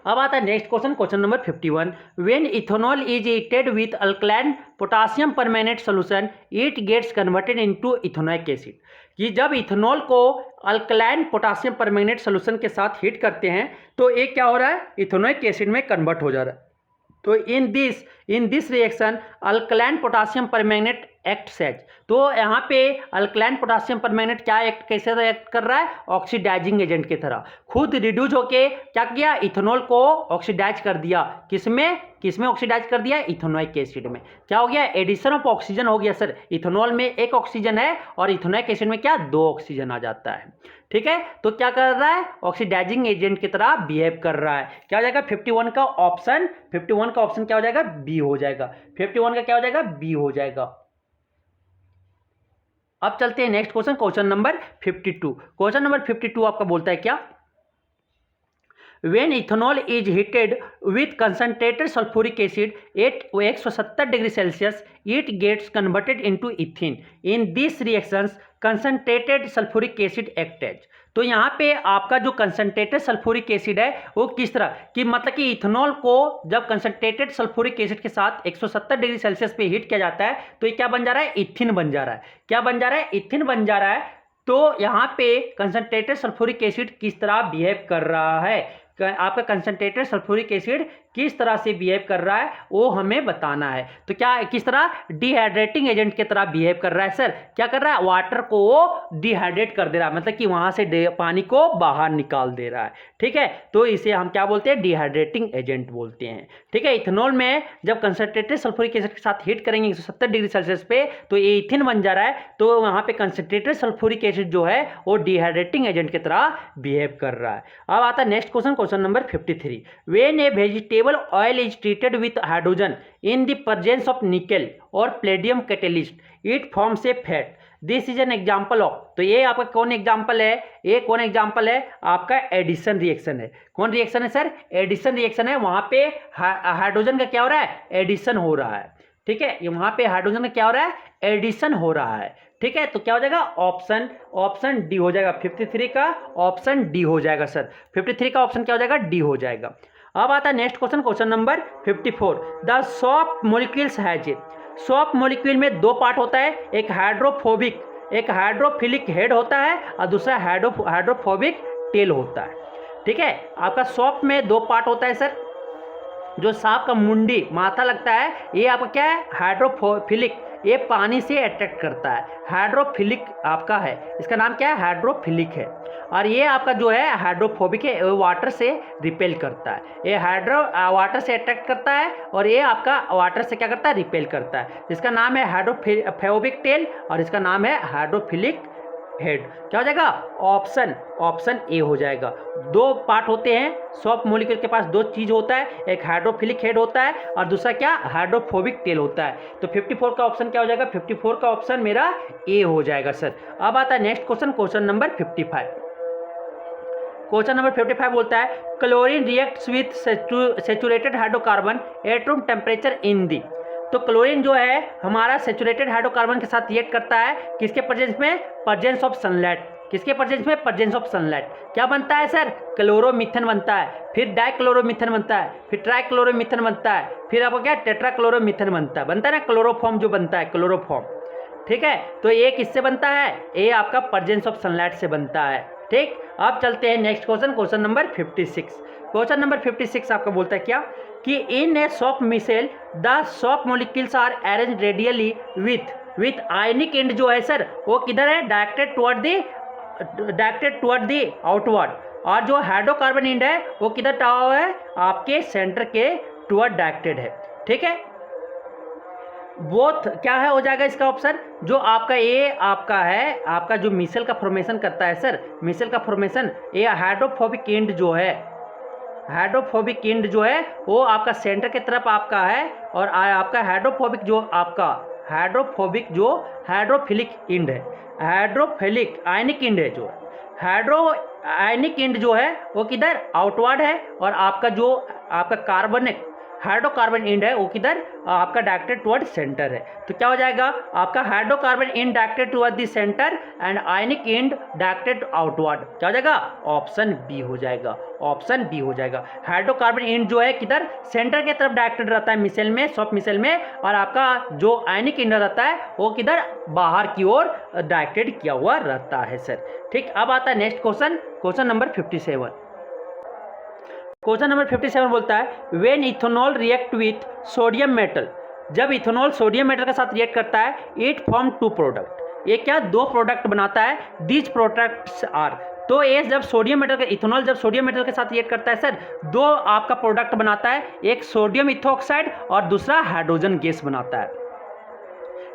अब आता है next question, question number 51। When ethanol is heated with alkaline potassium permanent solution, it gets converted into ethanoic acid. कि जब इथेनॉल को अल्कलाइन पोटासियम परमैनेंट सोल्यूशन के साथ हीट करते हैं तो ये क्या हो रहा है, इथेनोइक एसिड में कन्वर्ट हो जा रहा है। तो in this reaction alkaline potassium permanganate acts as. तो यहाँ पे अल्कलाइन पोटासियम परमैंगनेट क्या एक्ट, कैसे एक्ट कर रहा है, ऑक्सीडाइजिंग एजेंट की तरह। खुद रिड्यूस होके क्या किया, इथेनॉल को ऑक्सीडाइज कर दिया। किसमें ऑक्सीडाइज कर दिया, इथेनोइक एसिड में। क्या हो गया, एडिशन ऑफ ऑक्सीजन हो गया सर। इथेनॉल में एक ऑक्सीजन है और इथेनोइक एसिड में क्या, 2 ऑक्सीजन आ जाता है। ठीक है, तो क्या कर रहा है, ऑक्सीडाइजिंग एजेंट की तरह बिहेव कर रहा है। क्या हो जाएगा 51 का ऑप्शन क्या हो जाएगा, बी हो जाएगा। 51 का क्या हो जाएगा, बी हो जाएगा। अब चलते हैं next question, question number 52। Question number 52 आपका बोलता है क्या, when ethanol is heated with concentrated sulphuric acid at 170 degree Celsius it gets converted into ethene. In this reactions concentrated sulphuric acid act as. तो यहाँ पे आपका जो कंसनट्रेटेड सल्फ्यूरिक एसिड है वो किस तरह कि मतलब कि इथेनॉल को जब कंसनट्रेटेड सल्फ्यूरिक एसिड के साथ 170 डिग्री सेल्सियस पे हीट किया जाता है तो ये क्या बन जा रहा है, इथिन बन जा रहा है। क्या बन जा रहा है, इथिन बन जा रहा है। तो यहाँ पे कंसनट्रेटेड सल्फ्यूरिक एसिड किस तरह बिहेव कर रहा है, आपका कंसनट्रेटेड सल्फ्यूरिक एसिड किस तरह से बिहेव कर रहा है वो हमें बताना है। तो क्या किस तरह, डिहाइड्रेटिंग एजेंट की तरह बिहेव कर रहा है सर। क्या कर रहा है, वाटर को वो डिहाइड्रेट कर दे रहा है, मतलब कि वहां से पानी को बाहर निकाल दे रहा है। ठीक है, तो इसे हम क्या बोलते हैं, डिहाइड्रेटिंग एजेंट बोलते हैं। ठीक है, इथेनॉल में जब कंसनट्रेटेड सल्फ्यूरिक एसिड के साथ हीट करेंगे 170 डिग्री सेल्सियस पे तो ये इथिन बन जा रहा है। तो वहां पे कंसनट्रेटेड सल्फ्यूरिक एसिड जो है वो डिहाइड्रेटिंग एजेंट की तरह बिहेव कर रहा है। अब आता है next question, question number 53। When a vegetable oil is treated with hydrogen in the presence of nickel और palladium catalyst it forms a fat, this is an example of. तो ये आपका कौन एग्जाम्पल है, ये कौन एग्जाम्पल है, आपका एडिशन रिएक्शन है। कौन रिएक्शन है सर, एडिशन रिएक्शन है। वहां पे हाइड्रोजन का क्या हो रहा है, एडिशन हो रहा है। ठीक है, ये वहां पे हाइड्रोजन का क्या हो रहा है, एडिशन हो रहा है। ठीक है, तो क्या हो जाएगा, ऑप्शन डी हो जाएगा। 53 का ऑप्शन डी हो जाएगा सर। 53 का ऑप्शन क्या हो जाएगा, डी हो जाएगा। अब आता है next question, question number 54। The soft molecules has a, soft molecule में दो पार्ट होता है, एक हाइड्रोफोबिक, एक हाइड्रोफिलिक हेड होता है और दूसरा हाइड्रोफोबिक टेल होता है। ठीक है, आपका सॉफ्ट में दो पार्ट होता है सर। जो सांप का मुंडी माथा लगता है ये आपका क्या है, हाइड्रोफिलिक, ये पानी से अट्रैक्ट करता है, हाइड्रोफिलिक आपका है, इसका नाम क्या है, हाइड्रोफिलिक है। और ये आपका जो है हाइड्रोफोबिक है, वो वाटर से रिपेल करता है। ये वाटर से अट्रैक्ट करता है और ये आपका वाटर से क्या करता है, रिपेल करता है। इसका नाम है हाइड्रोफोबिक टेल और इसका नाम है हाइड्रोफिलिक हेड। क्या हो जाएगा, ऑप्शन ए हो जाएगा। दो पार्ट होते हैं, सॉफ्ट मॉलिक्यूल के पास दो चीज होता है, एक हाइड्रोफिलिक हेड होता है और दूसरा क्या, हाइड्रोफोबिक टेल होता है। तो 54 का ऑप्शन क्या हो जाएगा, 54 का ऑप्शन मेरा ए हो जाएगा सर। अब आता है next question, question number 55। Question number 55 बोलता है chlorine reacts with saturated hydrocarbon at room temperature in the. तो क्लोरीन जो है हमारा सैचुरेटेड हाइड्रोकार्बन के साथ रिएक्ट करता है, किसके प्रेजेंस में, प्रेजेंस ऑफ सनलाइट। किसके प्रेजेंस में, प्रेजेंस ऑफ सनलाइट। क्या बनता है सर, क्लोरोमीथेन बनता है, फिर डाइक्लोरोमीथेन बनता है, फिर ट्राइक्लोरोमीथेन बनता है, फिर आपको क्या, टेट्राक्लोरोमीथेन बनता है ना, क्लोरोफॉर्म जो बनता है, क्लोरोफॉर्म। ठीक है, तो ये किससे बनता है, ये आपका प्रेजेंस ऑफ सनलाइट से बनता है। ठीक, अब चलते हैं next question, question number 56। Question number 56 आपका बोलता है क्या कि in a soft micelle the soft molecules are arrange radially with ionic end जो है सर वो किधर है, डायरेक्टेड टुवर्ड द आउटवर्ड। और जो हाइड्रोकार्बन एंड है वो किधर टावा है, आपके सेंटर के टुवर्ड डायरेक्टेड है। ठीक है, बोथ क्या है हो जाएगा इसका ऑप्शन, जो आपका ये आपका है, आपका जो मिसेल का फॉर्मेशन करता है सर, मिसेल का फॉर्मेशन, ये हाइड्रोफोबिक एंड जो है, हाइड्रोफोबिक एंड जो है वो आपका सेंटर की तरफ आपका है। और आपका हाइड्रोफोबिक जो आपका हाइड्रोफिलिक एंड है, हाइड्रोफिलिक आयनिक एंड है, जो आयनिक एंड जो है वो किधर, आउटवर्ड है। और आपका जो आपका कार्बनिक हाइड्रोकार्बन एंड है वो किधर, आपका डायरेक्टेड टुवर्ड सेंटर है। तो क्या हो जाएगा, आपका hydrocarbon and directed toward the centre and ionic and directed outward. क्या हो जाएगा, ऑप्शन बी हो जाएगा, ऑप्शन बी हो जाएगा। हाइड्रोकार्बन एंड जो है किधर, सेंटर की तरफ डायरेक्टेड रहता है मिसेल में, सॉफ्ट मिसेल में। और आपका जो आयनिक एंड रहता है वो किधर, बाहर की ओर डायरेक्टेड किया हुआ रहता है सर। ठीक, अब आता है next question, question number 57। Question number 57 बोलता है when ethanol react with sodium metal, जब इथेनॉल सोडियम मेटल के साथ रिएक्ट करता है इट फॉर्म टू प्रोडक्ट, ये क्या, दो प्रोडक्ट बनाता है। दीज प्रोडक्ट्स आर, तो ये जब सोडियम मेटल का इथेनॉल जब सोडियम मेटल के साथ रिएक्ट करता है सर, दो आपका प्रोडक्ट बनाता है, एक सोडियम इथोक्साइड और दूसरा हाइड्रोजन गैस बनाता है।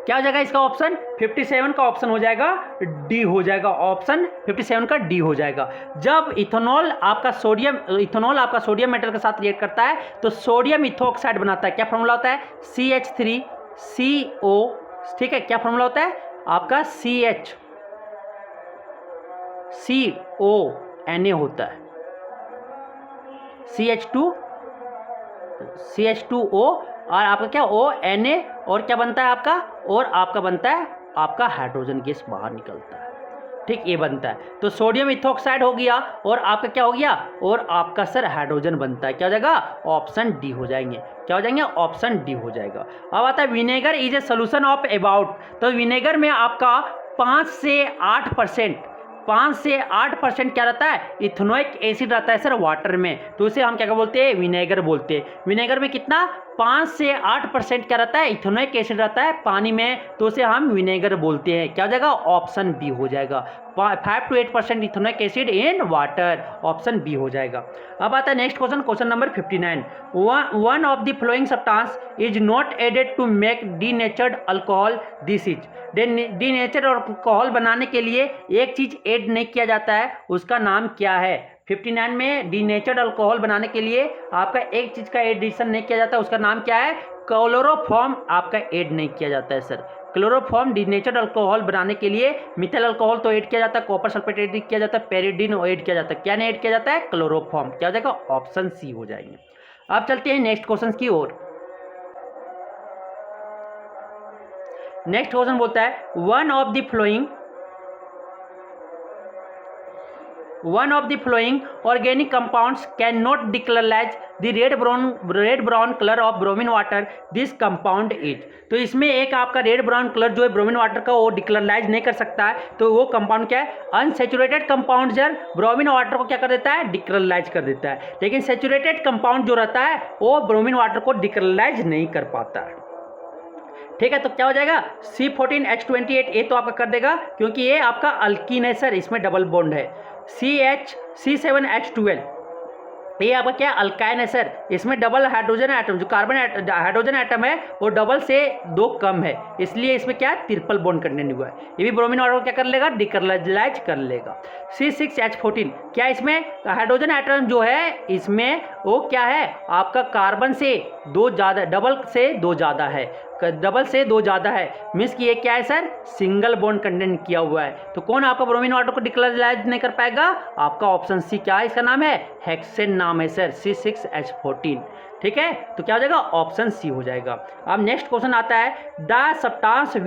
क्या हो जाएगा इसका ऑप्शन, 57 का ऑप्शन हो जाएगा डी हो जाएगा, ऑप्शन 57 का डी हो जाएगा। जब इथेनॉल आपका सोडियम मेटल के साथ रिएक्ट करता है तो सोडियम इथोक्साइड बनाता है। क्या फॉर्मूला होता है, CH3CO। ठीक है, क्या फॉर्मूला होता है आपका, CHCONA होता है। CH2O और आपका क्या ONA और क्या बनता है आपका, और आपका बनता है आपका हाइड्रोजन गैस बाहर निकलता है। ठीक, ये बनता है। तो सोडियम इथोक्साइड हो गया और आपका क्या हो गया, और आपका सर हाइड्रोजन बनता है। क्या हो जाएगा, ऑप्शन डी हो जाएंगे। क्या हो जाएंगे, ऑप्शन डी हो जाएगा। अब आता है vinegar is a solution of about, तो विनेगर में आपका 5 से 8% क्या रहता है, इथेनोइक एसिड रहता है सर वाटर में, तो उसे हम क्या बोलते हैं, विनेगर बोलते हैं। विनेगर में कितना 5 से 8% क्या रहता है, इथेनोइक एसिड रहता है पानी में, तो उसे हम विनेगर बोलते हैं। क्या हो जाएगा, ऑप्शन बी हो जाएगा। 5 to 8% ethanoic acid in water, option B हो जाएगा। अब आता है next question, question number 59। One of the following substance is not added to make denatured alcohol, this is. Denatured alcohol बनाने के लिए एक चीज ऐड नहीं किया जाता है, उसका नाम क्या है। 59 में डीनेचर्ड अल्कोहल बनाने के लिए आपका एक चीज का एडिशन नहीं किया जाता है, उसका नाम क्या है, क्लोरोफॉर्म आपका ऐड नहीं किया जाता है सर। क्लोरोफॉर्म डीनेचर्ड अल्कोहल बनाने के लिए मिथाइल अल्कोहल तो ऐड किया जाता है, कॉपर सल्फेट ऐड किया जाता है, पेरिडीन ऐड किया जाता है, क्या नहीं ऐड किया जाता है, क्लोरोफॉर्म। क्या हो जाएगा, ऑप्शन सी हो जाएंगे। अब चलते हैं नेक्स्ट क्वेश्चन की ओर। नेक्स्ट क्वेश्चन बोलता है one of the following organic compounds can not decolourise the red brown colour of bromine water, this compound is. तो इसमें एक आपका रेड ब्राउन कलर जो है ब्रोमीन वाटर का, वो डिक्लराइज नहीं कर सकता है, तो वो कंपाउंड क्या है, अनसेचुरेटेड कंपाउंड जर ब्रोमीन वाटर को क्या कर देता है, डिक्लराइज कर देता है, लेकिन सेचुरेटेड कंपाउंड जो रहता है वो ब्रोमीन वाटर को डिक्लराइज नहीं कर पाता है। ठीक है, तो क्या हो जाएगा, C14H28, ये तो आपका कर देगा क्योंकि ये आपका अल्कीन है सर, इसमें डबल बॉन्ड है। C7H12, ये आपका क्या अल्काइन है सर, इसमें डबल हाइड्रोजन एटम, जो कार्बन हाइड्रोजन एटम है वो डबल से 2 कम है, इसलिए इसमें क्या ट्रिपल बॉन्ड कंटेंट हुआ है। ये भी ब्रोमीन वाटर को क्या कर लेगा, डिक्लराइज कर लेगा। C6H14, क्या इसमें हाइड्रोजन एटम जो है इसमें वो क्या है आपका कार्बन से 2 ज़्यादा, डबल से 2 ज़्यादा है, मीन्स कि ये क्या है सर, सिंगल बॉन्ड कंटेंट किया हुआ है। तो कौन आपका ब्रोमीन वाटर को डिक्लराइज नहीं कर पाएगा, आपका ऑप्शन सी, क्या है इसका नाम है, हेक्सेन नाम है सर, C6H14। ठीक है, तो क्या हो जाएगा, ऑप्शन सी हो जाएगा। अब नेक्स्ट क्वेश्चन आता है the substance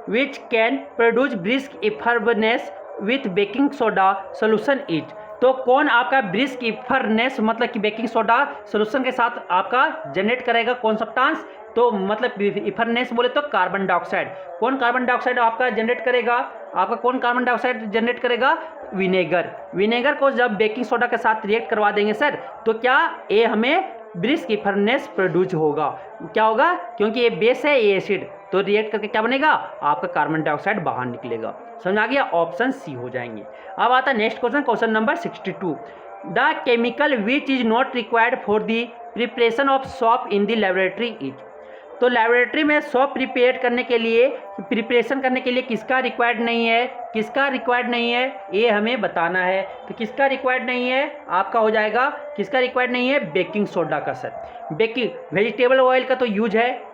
which can produce brisk effervescence with baking soda solution is. तो कौन आपका ब्रिस्क इफरनेस मतलब कि बेकिंग सोडा सोल्यूशन के साथ आपका जनरेट करेगा, कौन सब्सटेंस, तो मतलब इफरनेस बोले तो कार्बन डाइऑक्साइड। कौन कार्बन डाइऑक्साइड आपका जनरेट करेगा, आपका कौन कार्बन डाइऑक्साइड जनरेट करेगा, विनेगर को जब बेकिंग सोडा के साथ रिएक्ट करवा देंगे सर, तो क्या ये हमें ब्रिस्क इफरनेस प्रोड्यूस होगा। क्या होगा, क्योंकि ये बेस है, ये एसिड, तो रिएक्ट करके क्या बनेगा, आपका कार्बन डाइऑक्साइड बाहर निकलेगा। समझ आ गया, ऑप्शन सी हो जाएंगे। अब आता है next question, question number 62। The chemical which is not required for the preparation of shop in the laboratory is. तो लेबोरेटरी में सॉप प्रिपेयर करने के लिए, प्रिपरेशन करने के लिए किसका रिक्वायर्ड नहीं है, ये हमें बताना है। तो किसका रिक्वायर्ड नहीं है, आपका हो जाएगा, किसका रिक्वायर्ड नहीं है, बेकिंग सोडा का सर। बेकिंग वेजिटेबल ऑयल का तो यूज है,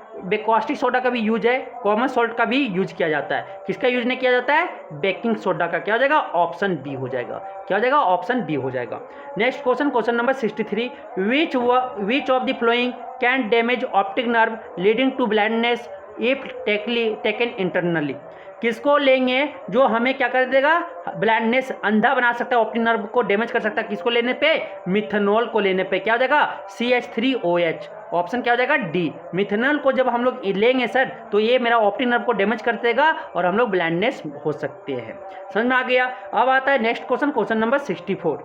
कॉस्टिक सोडा का भी यूज है, कॉमन सॉल्ट का भी यूज किया जाता है, किसका यूज नहीं किया जाता है, बेकिंग सोडा का। क्या हो जाएगा, ऑप्शन बी हो जाएगा। क्या हो जाएगा, ऑप्शन बी हो जाएगा। Next question, question number 63। Which of the following can damage optic nerve leading to blindness if taken internally. किसको लेंगे जो हमें क्या कर देगा, ब्लाइंडनेस, अंधा बना सकता है, ऑप्टिक नर्व को डैमेज कर सकता है, किसको लेने पे, मिथेनॉल को लेने पे। क्या हो जाएगा, CH3OH, ऑप्शन क्या हो जाएगा, डी। मिथेनॉल को जब हम लोग लेंगे सर, तो ये मेरा ऑप्टिक नर्व को डैमेज कर देगा और हम लोग ब्लाइंडनेस हो सकते हैं। समझ में आ गया। अब आता है next question, question number 64।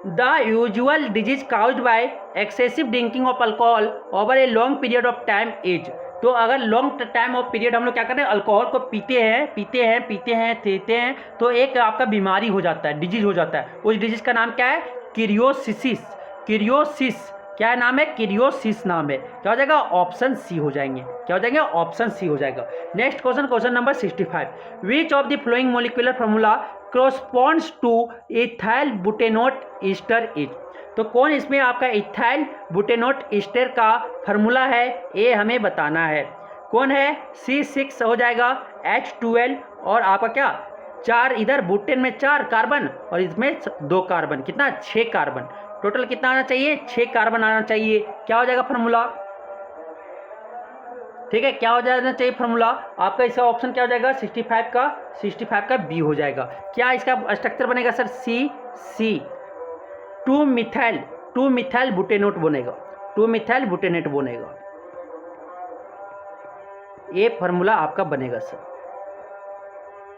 The usual disease caused bye excessive drinking of alcohol over a long period of time is. तो अगर लॉन्ग टाइम ऑफ पीरियड हम लोग क्या करते हैं, अल्कोहल को पीते हैं, तो एक आपका बीमारी हो जाता है, डिजीज हो जाता है। उस डिजीज का नाम क्या है, किरियोसिस। क्या नाम है, किरियोसिस नाम है। क्या हो जाएगा, ऑप्शन सी हो जाएंगे। क्या हो जाएंगे, ऑप्शन सी हो जाएगा। Next question, question number 65। Which of the following molecular formula corresponds to ethyl butanoate ester is. तो कौन इसमें आपका इथाइल बुटेनोट ईस्टर का फार्मूला है, ये हमें बताना है। कौन है, C6 हो जाएगा, H12 और आपका क्या 4 इधर, बुटेन में 4 कार्बन और इसमें 2 कार्बन, कितना 6 कार्बन, टोटल कितना आना चाहिए 6 कार्बन आना चाहिए। क्या हो जाएगा फार्मूला, ठीक है, क्या हो जाना चाहिए फार्मूला आपका, इसका ऑप्शन क्या हो जाएगा 65 का बी हो जाएगा। क्या इसका स्ट्रक्चर बनेगा सर, सी 2 मिथाइल बुटेनोट बनेगा, 2 मिथाइल बुटेनेट बनेगा, ये फार्मूला आपका बनेगा सर,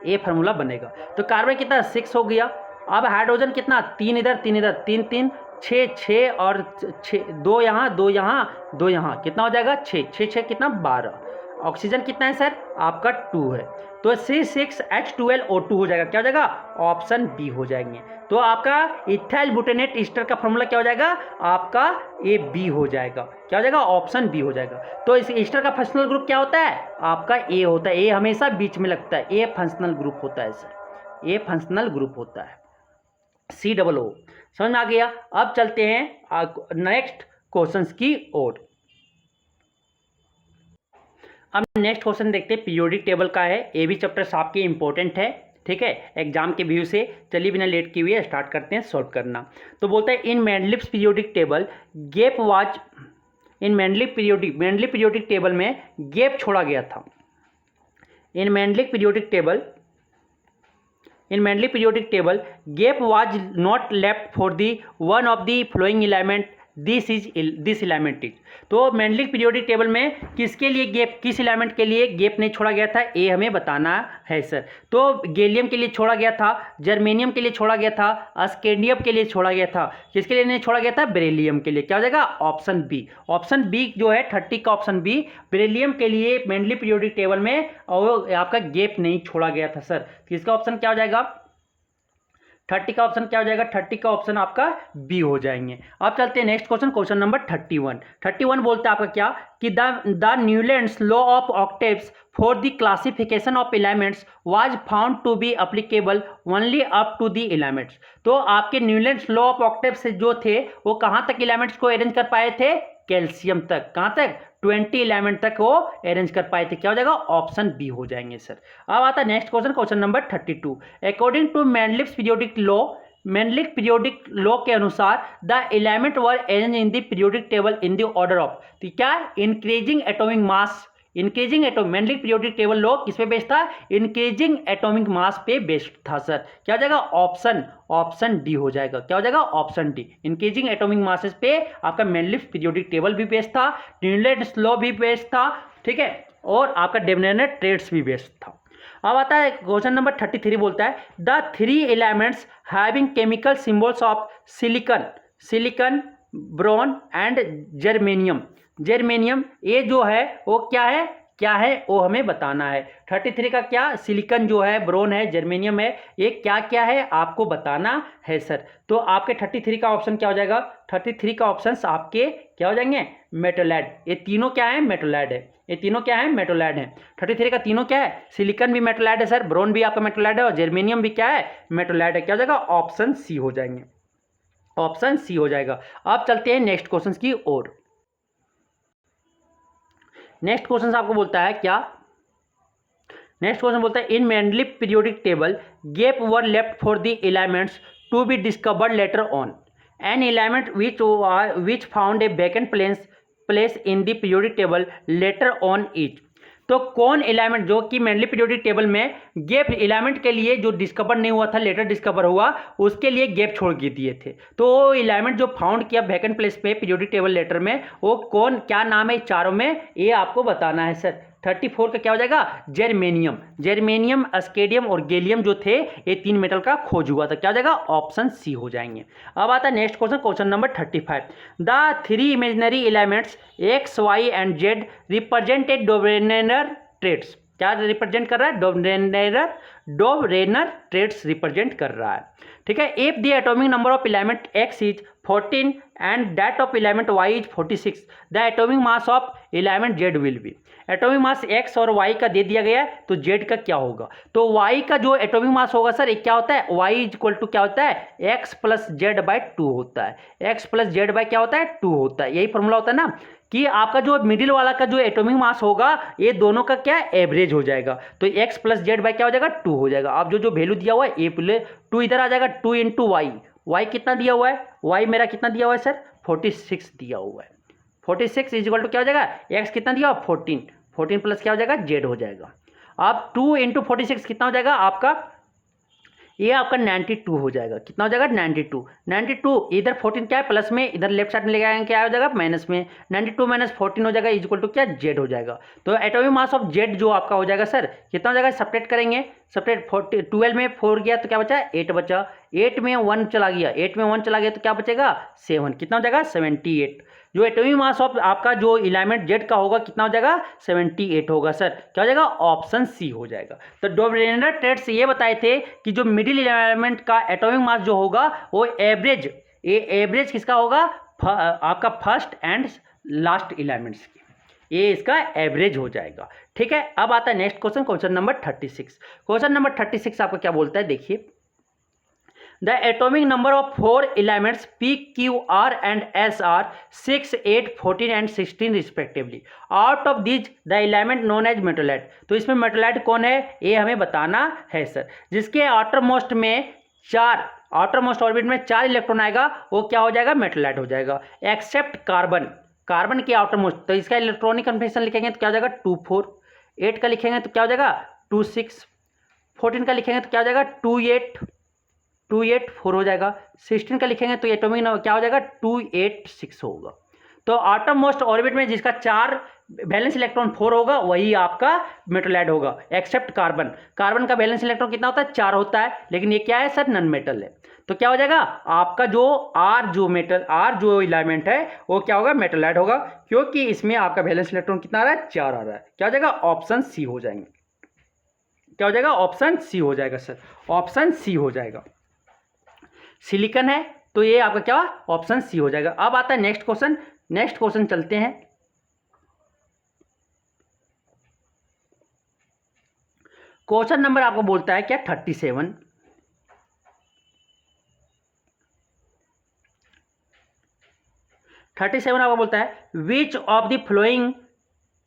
ये फार्मूला बनेगा। तो कार्बन कितना 6 हो गया। अब हाइड्रोजन कितना 3 इधर 3 इधर, 3 3 6 और 6, 2 यहाँ 2 यहाँ 2 यहाँ, कितना हो जाएगा 6 कितना 12। ऑक्सीजन कितना है सर आपका 2 है, तो C6H12O2 हो जाएगा। क्या हो जाएगा ऑप्शन बी हो जाएंगे। तो आपका इथाइल बुटेनेट ईस्टर का फॉर्मूला क्या हो जाएगा आपका ए बी हो जाएगा। क्या हो जाएगा ऑप्शन बी हो जाएगा। तो इस ईस्टर का फंक्शनल ग्रुप क्या होता है आपका ए होता है, ए हमेशा बीच में लगता है, ए फंक्शनल ग्रुप होता है सर, ए फंक्शनल ग्रुप होता है COO। समझ में आ गया। अब चलते हैं नेक्स्ट क्वेश्चंस की ओर। अब नेक्स्ट क्वेश्चन देखते हैं, पीरियोडिक टेबल का है, ये भी चैप्टर आपके इंपॉर्टेंट है, ठीक है, एग्जाम के व्यू से। चलिए बिना लेट किए हुए स्टार्ट करते हैं सॉल्व करना। तो बोलता है in Mendeleev's periodic table gap was in Mendeleev periodic table में गैप छोड़ा गया था। In Mendeleev periodic table gap was not left for the one of the following element this element is. तो मेंडलिक पीरियोडिक टेबल में किसके लिए gap, किस element के लिए गैप नहीं छोड़ा गया था, ये हमें बताना है सर। तो गैलियम के लिए छोड़ा गया था, जर्मेनियम के लिए छोड़ा गया था, अस्केंडियम के लिए छोड़ा गया था, किसके लिए नहीं छोड़ा गया था बेरिलियम के लिए। क्या हो जाएगा ऑप्शन बी। ऑप्शन बी जो है 30 का ऑप्शन बी, बेरिलियम के लिए मेंडलिक पीरियोडिक टेबल में और आपका गैप नहीं छोड़ा गया था सर। किसका ऑप्शन क्या हो जाएगा 30 का ऑप्शन क्या हो जाएगा 30 का ऑप्शन आपका बी हो जाएंगे। अब चलते हैं नेक्स्ट क्वेश्चन, क्वेश्चन नंबर 31 बोलते हैं आपका क्या कि the Newlands law of octaves for the classification of elements was found to be applicable only up to the elements. तो आपके न्यूलैंड्स लॉ ऑफ ऑक्टेव्स जो थे वो कहाँ तक एलिमेंट्स को अरेंज कर पाए थे, कैल्शियम तक। कहाँ तक 20 एलिमेंट तक वो अरेंज कर पाए थे। क्या हो जाएगा ऑप्शन बी हो जाएंगे सर। अब आता है next question, question number 32। According to Mendeleev's periodic law के अनुसार the element were arrange in the periodic table in the order of, तो क्या increasing atomic mass, Mendeleev periodic table law किस पे बेस्ड था, इंक्रीजिंग एटॉमिक मास पे based था sir. क्या हो जाएगा ऑप्शन डी हो जाएगा। क्या हो जाएगा option D, increasing atomic masses पे आपका मेंडलिप्स पीरियोडिक टेबल भी बेस्ड था, न्यूलैंड्स लॉ भी बेस्ड था, ठीक है, और आपका डेफिनेट ट्रेड्स भी बेस्ड था। अब आता है क्वेश्चन नंबर 33 बोलता है the 3 elements having chemical symbols of silicon boron and germanium ये जो है वो क्या है वो हमें बताना है। 33 का क्या सिलिकन जो है, ब्रोन है, जर्मेनियम है, ये क्या है आपको बताना है सर। तो आपके 33 का ऑप्शन क्या हो जाएगा 33 का ऑप्शन आपके क्या हो जाएंगे मेटोलाइड। ये तीनों क्या है मेटोलाइड है, ये तीनों क्या है मेटोलाइड है। 33 का तीनों क्या है, सिलिकन भी मेटोलाइड है सर, ब्रोन भी आपका मेटोलाइड है और जर्मेनियम भी क्या है मेटोलाइड है। क्या हो जाएगा ऑप्शन सी हो जाएंगे, ऑप्शन सी हो जाएगा। अब चलते हैं नेक्स्ट क्वेश्चन की ओर। नेक्स्ट क्वेश्चन आपको बोलता है क्या, नेक्स्ट क्वेश्चन बोलता है in Mendeleev periodic table gap were left for the elements to be discovered later on, an element which found a vacant place in the periodic table later on each. तो कौन element जो कि Mendeleev periodic table में gap element के लिए जो discover नहीं हुआ था लेटर डिस्कवर हुआ उसके लिए गैप छोड़ के दिए थे। तो वो एलिमेंट जो फाउंड किया वैकेंट प्लेस पे पीरियोडिक टेबल लेटर में वो कौन, क्या नाम है चारों में, ये आपको बताना है सर। 34 का क्या हो जाएगा जर्मेनियम, अस्केडियम और गैलियम जो थे ये 3 मेटल का खोज हुआ था। क्या हो जाएगा ऑप्शन सी हो जाएंगे। अब आता है next question, question number 35। The 3 imaginary elements X Y and Z represented Dobereiner triads. क्या रिप्रेजेंट कर रहा है डोवेनेर ट्रेड्स रिप्रेजेंट कर रहा है, ठीक है। If the atomic number of element x is 14 and that of element y is 46, the atomic mass of element z will be। Atomic mass x और y का दे दिया गया है, तो z का क्या होगा? तो y का जो एटॉमिक मास होगा सर, एक क्या होता है, y इक्वल टू क्या होता है, x प्लस जेड बाई 2 होता है। x प्लस जेड बाई क्या होता है, 2 होता है। यही फॉर्मूला होता है ना कि आपका जो मिडिल वाला का जो एटॉमिक मास होगा, ये दोनों का क्या एवरेज हो जाएगा। तो x प्लस जेड बाई क्या हो जाएगा, 2 हो जाएगा। अब जो वैल्यू दिया हुआ है a प्लस 2 इधर आ जाएगा, 2 इंटू वाई। वाई कितना दिया हुआ है, वाई मेरा कितना दिया हुआ है सर, 46 दिया हुआ है। 46 इज इक्वल टू क्या हो जाएगा, x कितना दिया हुआ, 14। 14 प्लस क्या हो जाएगा, z हो जाएगा। अब 2 इंटू 46 कितना हो जाएगा आपका, ये आपका 92 हो जाएगा। कितना हो जाएगा, 92। 92 इधर 14 क्या है, प्लस में, इधर लेफ्ट साइड में ले आएंगे क्या हो जाएगा, माइनस में। 92 माइनस 14 हो जाएगा इज इक्वल टू क्या, z हो जाएगा। तो एटॉमिक मास ऑफ z जो आपका हो जाएगा सर, कितना हो जाएगा, सपरेट करेंगे। सपरेट 12 में 4 गया तो क्या बचा, 8 बचा। 8 में 1 चला गया, 8 में 1 चला गया तो क्या बचेगा, 7। कितना हो जाएगा, 78। जो एटॉमिक मास ऑफ आपका जो एलिमेंट जेड का होगा कितना हो जाएगा, 78 होगा सर। क्या हो जाएगा, ऑप्शन सी हो जाएगा। तो डोब्रेनर टेट्स ये बताए थे कि जो मिडिल एलिमेंट का एटॉमिक मास जो होगा वो एवरेज, ये एवरेज किसका होगा, आपका फर्स्ट एंड लास्ट एलिमेंट्स की, ये इसका एवरेज हो जाएगा। ठीक है, अब आता है next question, question number 36। Question number 36 आपका क्या बोलता है, देखिए। The atomic number of 4 elements P, Q, R and S are 6, 8, 14 and 16 respectively. Out of these, the element known as metalite. तो इसमें मेटलाइट कौन है, ये हमें बताना है सर। जिसके आउटर मोस्ट में 4, आउटर मोस्ट ऑर्बिट में 4 इलेक्ट्रॉन आएगा, वो क्या हो जाएगा, मेटलाइट हो जाएगा। एक्सेप्ट कार्बन, कार्बन के आउटर मोस्ट, तो इसका इलेक्ट्रॉनिक कन्फर्मेशन लिखेंगे तो क्या हो जाएगा, 2, 4। 8 का लिखेंगे तो क्या हो जाएगा, 2, 6। 14 का लिखेंगे तो क्या हो जाएगा, 2, 8, 2, 8, 4 हो जाएगा। 16 का लिखेंगे तो एटॉमिक क्या हो जाएगा, 2, 8, 6 होगा। तो आटम मोस्ट ऑर्बिट में जिसका 4 वैलेंस इलेक्ट्रॉन 4 होगा, वही आपका मेटलाइट होगा। एक्सेप्ट कार्बन, कार्बन का वैलेंस इलेक्ट्रॉन कितना होता है, 4 होता है, लेकिन ये क्या है सर, नॉन मेटल है। तो क्या हो जाएगा आपका जो आर जो एलिमेंट है वो क्या होगा, मेटलाइट होगा, क्योंकि इसमें आपका वैलेंस इलेक्ट्रॉन कितना आ रहा है, 4 आ रहा है। क्या हो जाएगा, ऑप्शन सी हो जाएंगे। क्या हो जाएगा, ऑप्शन सी हो जाएगा सर, ऑप्शन सी हो जाएगा। सिलिकॉन है तो ये आपका क्या, ऑप्शन सी हो जाएगा। अब आता है नेक्स्ट क्वेश्चन, नेक्स्ट क्वेश्चन चलते हैं। क्वेश्चन नंबर आपको बोलता है क्या, 37। आपको बोलता है which of the following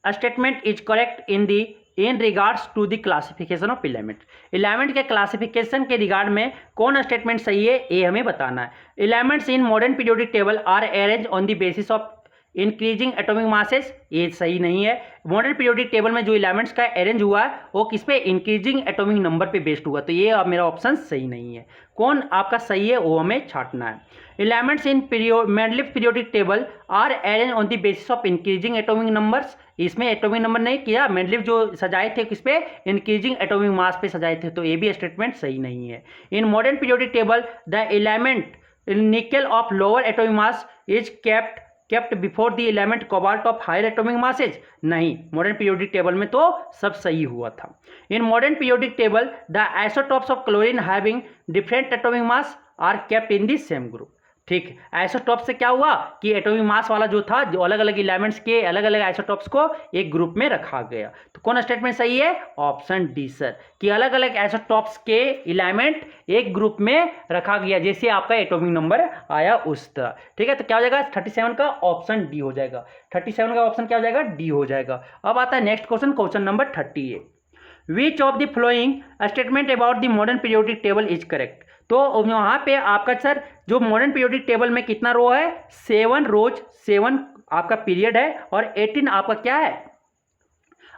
statement is correct in regards to the classification of element. Element के क्लासिफिकेशन के रिगार्ड में कौन स्टेटमेंट सही है, ये हमें बताना है। Elements in modern periodic table are arrange on the basis of increasing atomic masses, ये सही नहीं है। मॉडर्न पीरियोडिक टेबल में जो एलिमेंट्स का अरेंज हुआ है वो किस पे, इंक्रीजिंग एटॉमिक नंबर पे बेस्ड हुआ, तो ये अब मेरा ऑप्शन सही नहीं है। कौन आपका सही है वो हमें छांटना है। Elements in Mendeleev periodic table are arrange on the basis of increasing atomic numbers, इसमें एटॉमिक नंबर नहीं किया, मेंडलीव जो सजाए थे किस पे, इंक्रीजिंग एटॉमिक मास पे सजाए थे, तो ये भी स्टेटमेंट सही नहीं है। In modern periodic table the element nickel of lower atomic mass is kept before the element cobalt of higher atomic masses, नहीं, मॉडर्न पीरियोडिक टेबल में तो सब सही हुआ था। In modern periodic table the isotopes of chlorine having different atomic mass are kept in the same group. ठीक, isotope से क्या हुआ कि एटॉमिक मास वाला जो था, जो अलग अलग एलिमेंट्स के अलग अलग आइसोटॉप्स को एक ग्रुप में रखा गया। तो कौन स्टेटमेंट सही है, ऑप्शन डी सर, कि अलग अलग आइसोटॉप्स के एलिमेंट एक ग्रुप में रखा गया, जैसे आपका एटॉमिक नंबर आया उस तरह। ठीक है, तो क्या हो जाएगा, 37 का ऑप्शन डी हो जाएगा। 37 का ऑप्शन क्या हो जाएगा, डी हो जाएगा। अब आता है next question, question number 38। Which of the following statement about the modern periodic table is correct. तो वहाँ पे आपका सर जो मॉडर्न पीरियोडिक टेबल में कितना रो है, 7 रोज, 7 आपका पीरियड है, और 18 आपका क्या है,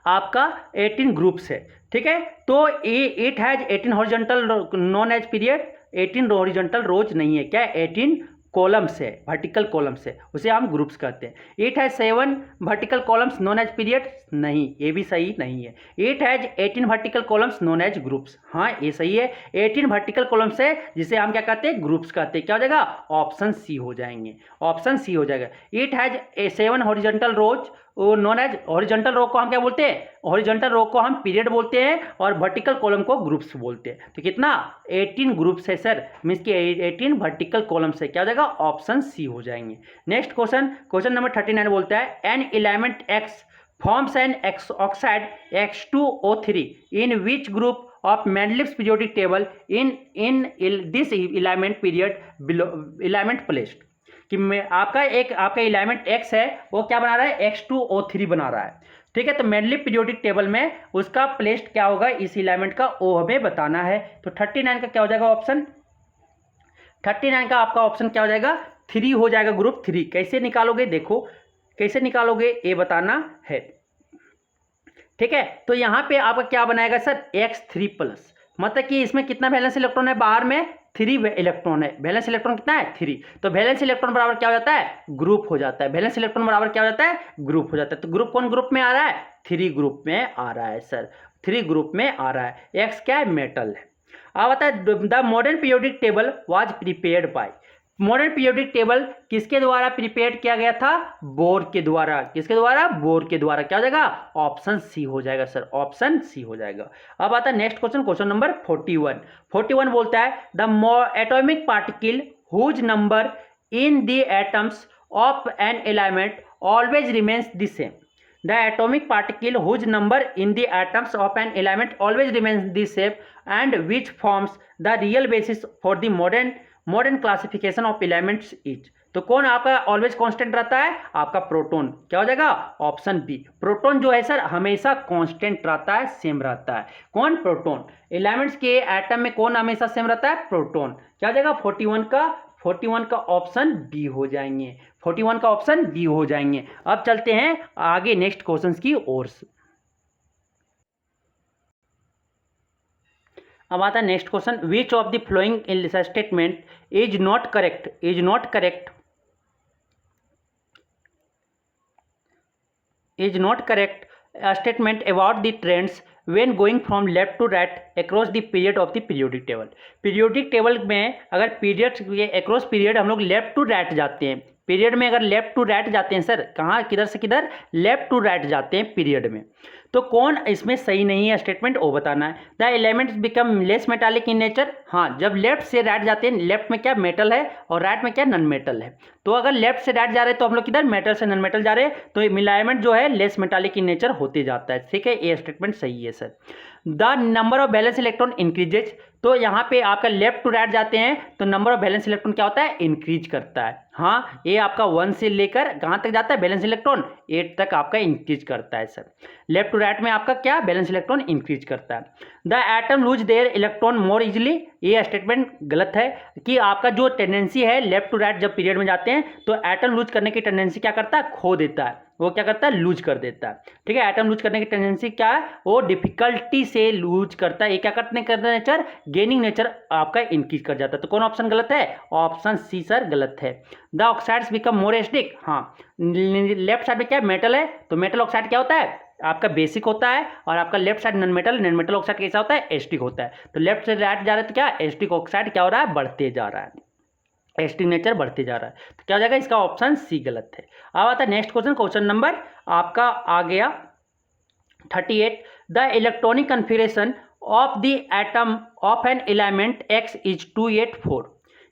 आपका 18 ग्रुप्स है। ठीक है, तो it has 18 horizontal known as period, 18 horizontal rows नहीं है, क्या है, 18 कॉलम्स है, वर्टिकल कॉलम्स है, उसे हम ग्रुप्स कहते हैं। It has 7 vertical columns known as period, नहीं, ये भी सही नहीं है। It has 18 vertical columns known as groups, हाँ ये सही है। 18 वर्टिकल कॉलम्स है जिसे हम क्या कहते हैं, ग्रुप्स कहते हैं। क्या हो जाएगा, ऑप्शन सी हो जाएंगे, ऑप्शन सी हो जाएगा। इट हैज 7 हॉरिजॉन्टल रोज वो नॉन एज हॉरिजॉन्टल रो को हम क्या बोलते हैं, हॉरिजॉन्टल रो को हम पीरियड बोलते हैं और वर्टिकल कॉलम को ग्रुप्स बोलते हैं। तो कितना 18 ग्रुप्स है सर, मीन्स कि 18 वर्टिकल कॉलम्स है, क्या हो जाएगा ऑप्शन सी हो जाएंगे। नेक्स्ट क्वेश्चन नंबर 39 बोलता है an element x forms an oxide X2O3 in which group of Mendeleev's periodic table in this element period below element placed, कि आपका एलिमेंट x है वो क्या बना रहा है X2O3 बना रहा है, ठीक है। तो मेंडलीव पीरियोडिक टेबल में उसका प्लेस्ड क्या होगा इस एलिमेंट का, वो हमें बताना है। तो 39 का क्या हो जाएगा ऑप्शन, 39 का आपका ऑप्शन क्या हो जाएगा 3 हो जाएगा, ग्रुप 3। कैसे निकालोगे, देखो कैसे निकालोगे ये बताना है, ठीक है। तो यहाँ पे आपका क्या बनाएगा सर X3 प्लस, मतलब कि इसमें कितना वैलेंस इलेक्ट्रॉन है, बाहर में 3 इलेक्ट्रॉन है, वैलेंस इलेक्ट्रॉन कितना है 3। तो वैलेंस इलेक्ट्रॉन बराबर क्या हो जाता है ग्रुप हो जाता है, वैलेंस इलेक्ट्रॉन बराबर क्या हो जाता है ग्रुप हो जाता है। तो ग्रुप कौन ग्रुप में आ रहा है 3 ग्रुप में आ रहा है सर, 3 ग्रुप में आ रहा है। एक्स क्या है मेटल है। अब आता है the modern periodic table was prepared by, modern periodic table किसके द्वारा प्रिपेयर किया गया था, बोर के द्वारा, किसके द्वारा बोर के द्वारा, क्या हो जाएगा ऑप्शन सी हो जाएगा सर, ऑप्शन सी हो जाएगा। अब आता है नेक्स्ट क्वेश्चन नंबर 41 बोलता है the atomic particle whose number in the atoms of an element always remains the same, the atomic particle whose number in the atoms of an element always remains the same and which forms the real basis for the modern classification of elements is। तो कौन आपका always constant रहता है, आपका proton, क्या हो जाएगा option B. Proton जो है सर हमेशा कांस्टेंट रहता है, सेम रहता है, कौन प्रोटॉन। एलिमेंट्स के एटम में कौन हमेशा सेम रहता है, प्रोटॉन। क्या हो जाएगा 41 का ऑप्शन बी हो जाएंगे, 41 का ऑप्शन बी हो जाएंगे। अब चलते हैं आगे नेक्स्ट क्वेश्चंस की ओर। अब आता है next question which of the following statement is not correct, statement about the trends when going from left to right across the period of the periodic table। Periodic table में अगर period across period हम लोग left to right जाते हैं, period में अगर left to right जाते हैं सर, कहाँ किधर से किधर लेफ्ट टू राइट जाते हैं पीरियड में, तो कौन इसमें सही नहीं है स्टेटमेंट वो बताना है। The elements become less metallic in nature, हाँ जब लेफ्ट से राइट जाते हैं, लेफ्ट में क्या मेटल है और राइट में क्या नॉन मेटल है, तो अगर लेफ्ट से राइट जा रहे हैं तो हम लोग किधर मेटल से नॉन मेटल जा रहे हैं, तो एलिमेंट जो है लेस मेटालिक इन नेचर होते जाता है, ठीक है ये स्टेटमेंट सही है sir. The number of balance electron increases, तो यहाँ पे आपका लेफ्ट टू राइट जाते हैं तो नंबर ऑफ बैलेंस इलेक्ट्रॉन क्या होता है इंक्रीज करता है, हाँ ये आपका 1 से लेकर कहाँ तक जाता है बैलेंस इलेक्ट्रॉन 8 तक आपका इंक्रीज करता है सर। लेफ्ट टू राइट में आपका क्या बैलेंस इलेक्ट्रॉन इंक्रीज करता है। The atom lose their electron more easily, ये स्टेटमेंट गलत है कि आपका जो टेंडेंसी है लेफ्ट टू राइट जब पीरियड में जाते हैं तो एटम लूज करने की टेंडेंसी क्या करता है खो देता है, वो क्या करता है लूज कर देता है, ठीक है। एटम लूज करने की टेंडेंसी क्या है, वो डिफिकल्टी से लूज करता है, ये क्या करते नेचर गेनिंग नेचर आपका इंक्रीज कर जाता है। तो कौन ऑप्शन गलत है, ऑप्शन सी सर गलत है। The oxides become more acidic, हाँ लेफ्ट साइड में क्या मेटल है तो मेटल ऑक्साइड क्या होता है आपका बेसिक होता है, और आपका left side non metal oxide कैसा होता है एसिडिक होता है। तो लेफ्ट से राइट जा रहे हैं तो क्या एसिडिक ऑक्साइड क्या हो रहा है बढ़ते जा रहा है, एसिडिक नेचर बढ़ते जा रहा है, तो क्या हो जाएगा इसका ऑप्शन सी गलत है। अब आता है नेक्स्ट क्वेश्चन नंबर आपका आ गया 38 the electronic configuration of the atom of an element x is 284।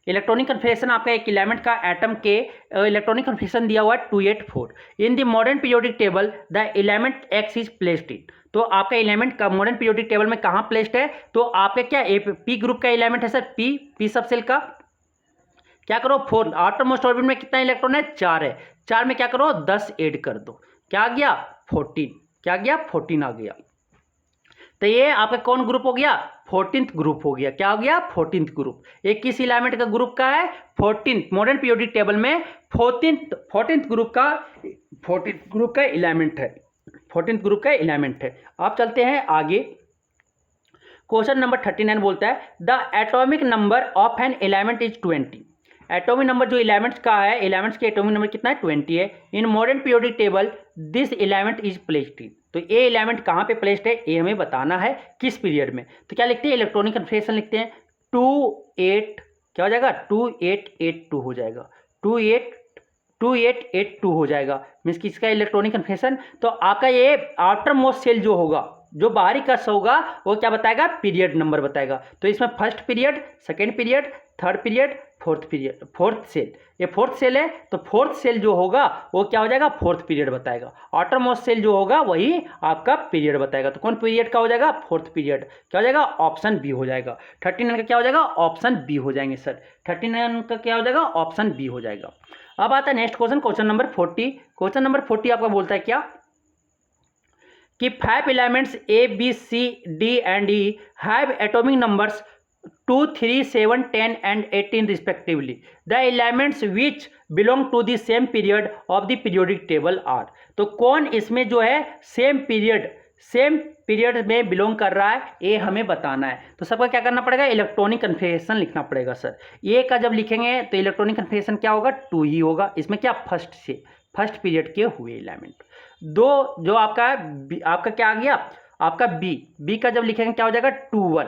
Electronic configuration आपका एक एलिमेंट का एटम के इलेक्ट्रॉनिक कन्फिगरेशन दिया हुआ है 284। इन the modern periodic table the element x is placed in, तो आपका एलिमेंट का मॉडर्न पीरियोडिक टेबल में कहाँ प्लेस्ड है, तो आपका क्या पी ग्रुप का एलिमेंट है सर, पी सबसेल का क्या करो 4, आउटरमोस्ट ऑर्बिट में कितना इलेक्ट्रॉन है 4 है, 4 में क्या करो 10 ऐड कर दो, क्या आ गया 14, क्या आ गया 14 आ गया। तो ये आपका कौन ग्रुप हो गया 14th ग्रुप हो गया, क्या हो गया 14th ग्रुप। एक किस एलिमेंट का ग्रुप का है 14th, मॉडर्न पीरियोडिक टेबल में 14th ग्रुप का एलिमेंट है, 14th ग्रुप का एलिमेंट है। आप चलते हैं आगे क्वेश्चन नंबर 39 बोलता है the atomic number of an element is 20। Atomic number जो एलिमेंट्स का है, एलिमेंट्स के एटॉमिक नंबर कितना है 20 है। In modern periodic table this element is placed in, तो ये एलिमेंट कहाँ पे प्लेस्ड है ये हमें बताना है किस पीरियड में। तो क्या लिखते हैं इलेक्ट्रॉनिक कन्फिगरेशन लिखते हैं 28, क्या हो जाएगा 2882 हो जाएगा, 2882 हो जाएगा, मीन्स कि इसका इलेक्ट्रॉनिक कन्फर्मेशन। तो आपका ये आफ्टर मोस्ट सेल जो होगा, जो बाहरी कस होगा, वो क्या बताएगा, पीरियड नंबर बताएगा। तो इसमें first period, second period, third period, fourth period, fourth shell, ये फोर्थ सेल है, तो फोर्थ सेल जो होगा वो क्या हो जाएगा, फोर्थ पीरियड बताएगा। आउटर मोस्ट सेल जो होगा वही आपका पीरियड बताएगा। तो कौन पीरियड का हो जाएगा, फोर्थ पीरियड। क्या हो जाएगा, ऑप्शन बी हो जाएगा। 39 का क्या हो जाएगा, ऑप्शन बी हो जाएंगे सर। 39 का क्या हो जाएगा, ऑप्शन बी हो जाएगा। अब आता है next question, question number 40। Question number 40 आपका बोलता है क्या कि 5 elements A B C D and E have atomic numbers 2, 3, 7, 10 and 18 respectively. The elements which belong to the same period of the periodic table are. तो कौन इसमें जो है सेम पीरियड में बिलोंग कर रहा है, ये हमें बताना है। तो सबका क्या करना पड़ेगा, इलेक्ट्रॉनिक कन्फिगरेशन लिखना पड़ेगा सर। ये का जब लिखेंगे तो इलेक्ट्रॉनिक कन्फिगरेशन क्या होगा, 2 ही होगा। इसमें क्या, फर्स्ट पीरियड के हुए एलिमेंट। दो जो आपका आपका क्या आ गया, आपका बी का जब लिखेंगे क्या हो जाएगा, 2, 1।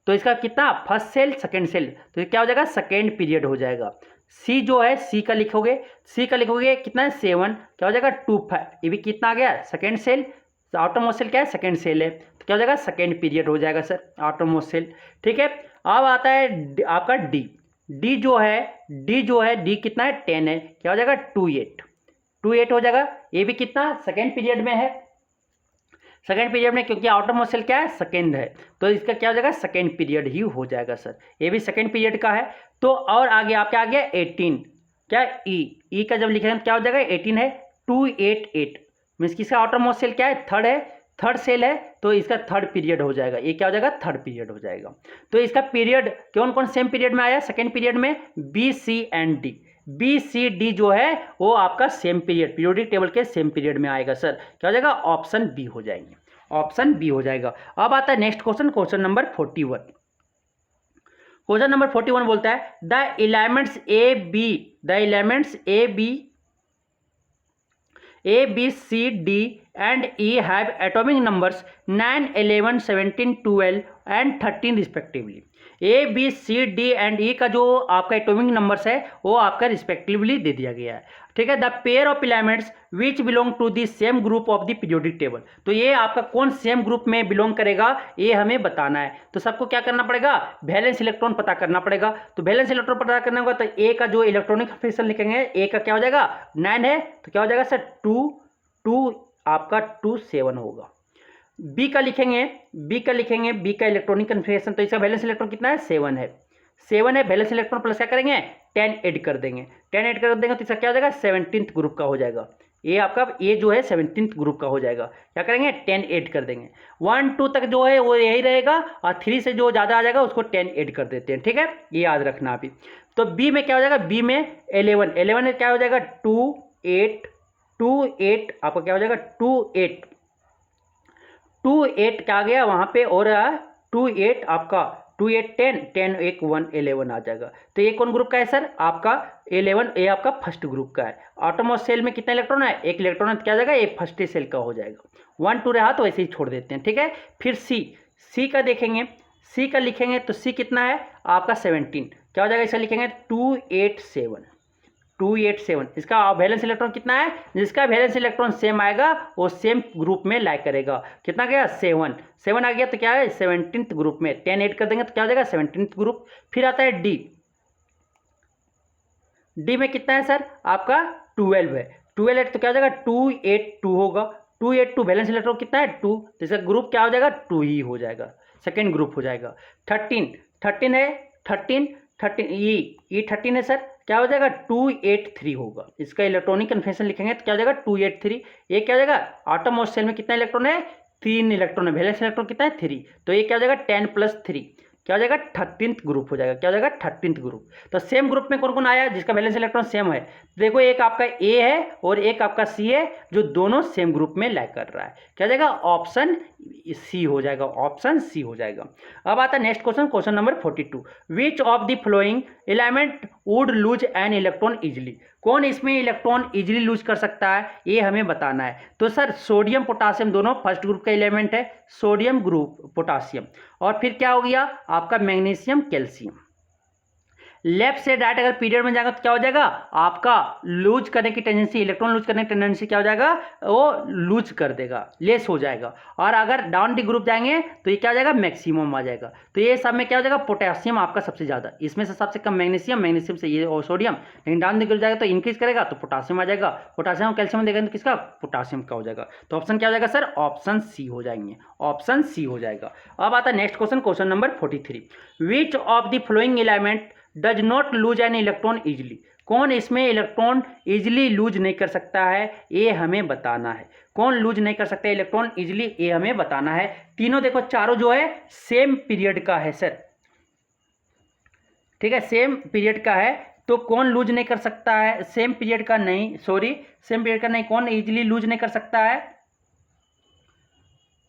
तो इसका कितना, फर्स्ट सेल सेकंड सेल, तो ये क्या हो जाएगा, सेकंड पीरियड हो जाएगा। सी जो है, सी का लिखोगे कितना है, 7, क्या हो जाएगा 2, 5, ये भी कितना आ गया, second shell. Outermost shell क्या है, सेकंड सेल है, तो क्या हो जाएगा, सेकंड पीरियड हो जाएगा सर, आउटर मोस्ट सेल। ठीक है, अब आता है आपका डी जो है डी कितना है, 10 है, क्या हो जाएगा 2, 8 हो जाएगा। ये भी कितना, सेकंड पीरियड में है, सेकेंड पीरियड में, क्योंकि आउटर मोस्ट सेल क्या है, सेकेंड है, तो इसका क्या हो जाएगा, सेकेंड पीरियड ही हो जाएगा सर। ये भी सेकेंड पीरियड का है। तो और आगे आपके आ गया 18, क्या ई का जब लिखेंगे क्या हो जाएगा, 18 है, 288, मीन्स कि इसका आउटर मोस्ट सेल क्या है, थर्ड सेल है, तो इसका थर्ड पीरियड हो जाएगा। ये क्या हो जाएगा, थर्ड पीरियड हो जाएगा। तो इसका पीरियड कौन कौन सेम पीरियड में आया, सेकेंड पीरियड में, B C and D. B C D जो है वो आपका सेम पीरियडिक टेबल के सेम पीरियड में आएगा सर। क्या हो जाएगा, ऑप्शन बी हो जाएंगे, ऑप्शन बी हो जाएगा। अब आता है next question, question number 41। Question number 41 बोलता है the elements A B C D and E have atomic numbers 9, 11, 17, 12 and 13 respectively. A B C D and E का जो आपका एटॉमिक नंबर्स है वो आपका रिस्पेक्टिवली दे दिया गया है। ठीक है, the pair of elements which belong to the same group of the periodic table. तो ये आपका कौन सेम ग्रुप में बिलोंग करेगा, ये हमें बताना है। तो सबको क्या करना पड़ेगा, वैलेंस इलेक्ट्रॉन पता करना पड़ेगा। तो वैलेंस इलेक्ट्रॉन पता करना होगा, तो ए का जो इलेक्ट्रॉनिक कन्फिगरेशन लिखेंगे, ए का क्या हो जाएगा, 9 है, तो क्या हो जाएगा सर, 2 आपका 2, 7 होगा। बी का लिखेंगे बी का इलेक्ट्रॉनिक कन्फिगरेशन, तो इसका वैलेंस इलेक्ट्रॉन कितना है, 7 है, वैलेंस इलेक्ट्रॉन प्लस क्या करेंगे, 10 ऐड कर देंगे, तो इसका क्या हो जाएगा, 17th ग्रुप का हो जाएगा। ये आपका ये जो है 17th ग्रुप का हो जाएगा। क्या करेंगे, 10 ऐड कर देंगे। 1, 2 तक जो है वो यही रहेगा, और 3 से जो ज़्यादा आ जाएगा उसको 10 ऐड कर देते हैं। ठीक है, ये याद रखना अभी। तो बी में क्या हो जाएगा, बी में 11 में क्या हो जाएगा, 2, 8 आपका क्या हो जाएगा, 2, 8 क्या आ गया वहाँ पे, और 2, 8 आपका 2, 8, 10 एक 1, 11 आ जाएगा। तो ये कौन ग्रुप का है सर, आपका 11, ये आपका फर्स्ट ग्रुप का है। ऑटोमोस्ट सेल में कितना इलेक्ट्रॉन है, एक इलेक्ट्रॉन है, तो क्या हो जाएगा, ये फर्स्ट सेल का हो जाएगा। 1, 2 रहा तो ऐसे ही छोड़ देते हैं। ठीक है, फिर सी का देखेंगे, सी का लिखेंगे तो सी कितना है आपका 17, क्या हो जाएगा, इसे लिखेंगे 287, इसका वैलेंस इलेक्ट्रॉन कितना है, जिसका वैलेंस इलेक्ट्रॉन सेम आएगा वो सेम ग्रुप में लाइक करेगा। कितना गया, 7 आ गया, तो क्या है 17th ग्रुप में, 10 ऐड कर देंगे तो क्या हो जाएगा 17th ग्रुप। फिर आता है डी में कितना है सर, आपका 12 है, 12 है, तो क्या हो जाएगा 282 होगा। 282 वैलेंस इलेक्ट्रॉन कितना है, 2, तो इसका ग्रुप क्या हो जाएगा, 2 ही हो जाएगा, सेकेंड ग्रुप हो जाएगा। 13 है, 13 ये 13 है सर, क्या हो जाएगा 283 होगा। इसका इलेक्ट्रॉनिक कन्फिगरेशन लिखेंगे तो क्या हो जाएगा 283। ये क्या हो जाएगा, आटोमोस्ट सेल में कितना इलेक्ट्रॉन है, 3 इलेक्ट्रॉन है, वैलेंस इलेक्ट्रॉन कितना है 3, तो ये क्या हो जाएगा 10 + 3 क्या हो जाएगा 13th ग्रुप हो जाएगा। क्या हो जाएगा 13th ग्रुप। तो सेम ग्रुप में कौन कौन आया जिसका वैलेंस इलेक्ट्रॉन सेम है, देखो एक आपका ए है और एक आपका सी है, जो दोनों सेम ग्रुप में लाइक कर रहा है। क्या हो जाएगा, ऑप्शन सी हो जाएगा, ऑप्शन सी हो जाएगा। अब आता है next question, question number 42। Which of the flowing element would lose an electron easily. कौन इसमें इलेक्ट्रॉन इजिली लूज कर सकता है, ये हमें बताना है। तो सर सोडियम पोटासियम दोनों फर्स्ट ग्रुप का एलिमेंट है, सोडियम ग्रुप पोटासियम, और फिर क्या हो गया आपका मैग्नीशियम कैल्शियम। लेफ्ट से राइट अगर पीरियड में जाएगा तो क्या हो जाएगा, आपका लूज करने की टेंडेंसी, इलेक्ट्रॉन लूज करने की टेंडेंसी क्या हो जाएगा, वो लूज कर देगा, लेस हो जाएगा। और अगर डाउन डी ग्रुप जाएंगे तो ये क्या हो जाएगा, मैक्सिमम आ जाएगा। तो ये सब में क्या हो जाएगा, पोटेशियम आपका सबसे ज़्यादा, इसमें से सबसे कम मैग्नीशियम, मैग्नीशियम से ये सोडियम। लेकिन डाउन डी ग्रुप जाएगा तो इंक्रीज करेगा तो पोटासियम आ जाएगा, पोटासियम और कैल्शियम देखेंगे तो किसका, पोटासियम का हो जाएगा। तो ऑप्शन क्या हो जाएगा सर, ऑप्शन सी हो जाएंगे, ऑप्शन सी हो जाएगा। अब आता है next question, question number 43, which of the flowing element does not lose an electron easily. कौन इसमें इलेक्ट्रॉन इजिली लूज नहीं कर सकता है, ये हमें बताना है। कौन लूज नहीं कर सकता इलेक्ट्रॉन इजिली, ये हमें बताना है। तीनों देखो, चारों जो है सेम पीरियड का है सर, ठीक है, सेम पीरियड का है। तो कौन लूज नहीं कर सकता है, सेम पीरियड का नहीं, सॉरी सेम पीरियड का नहीं, कौन इजिली लूज नहीं कर सकता है,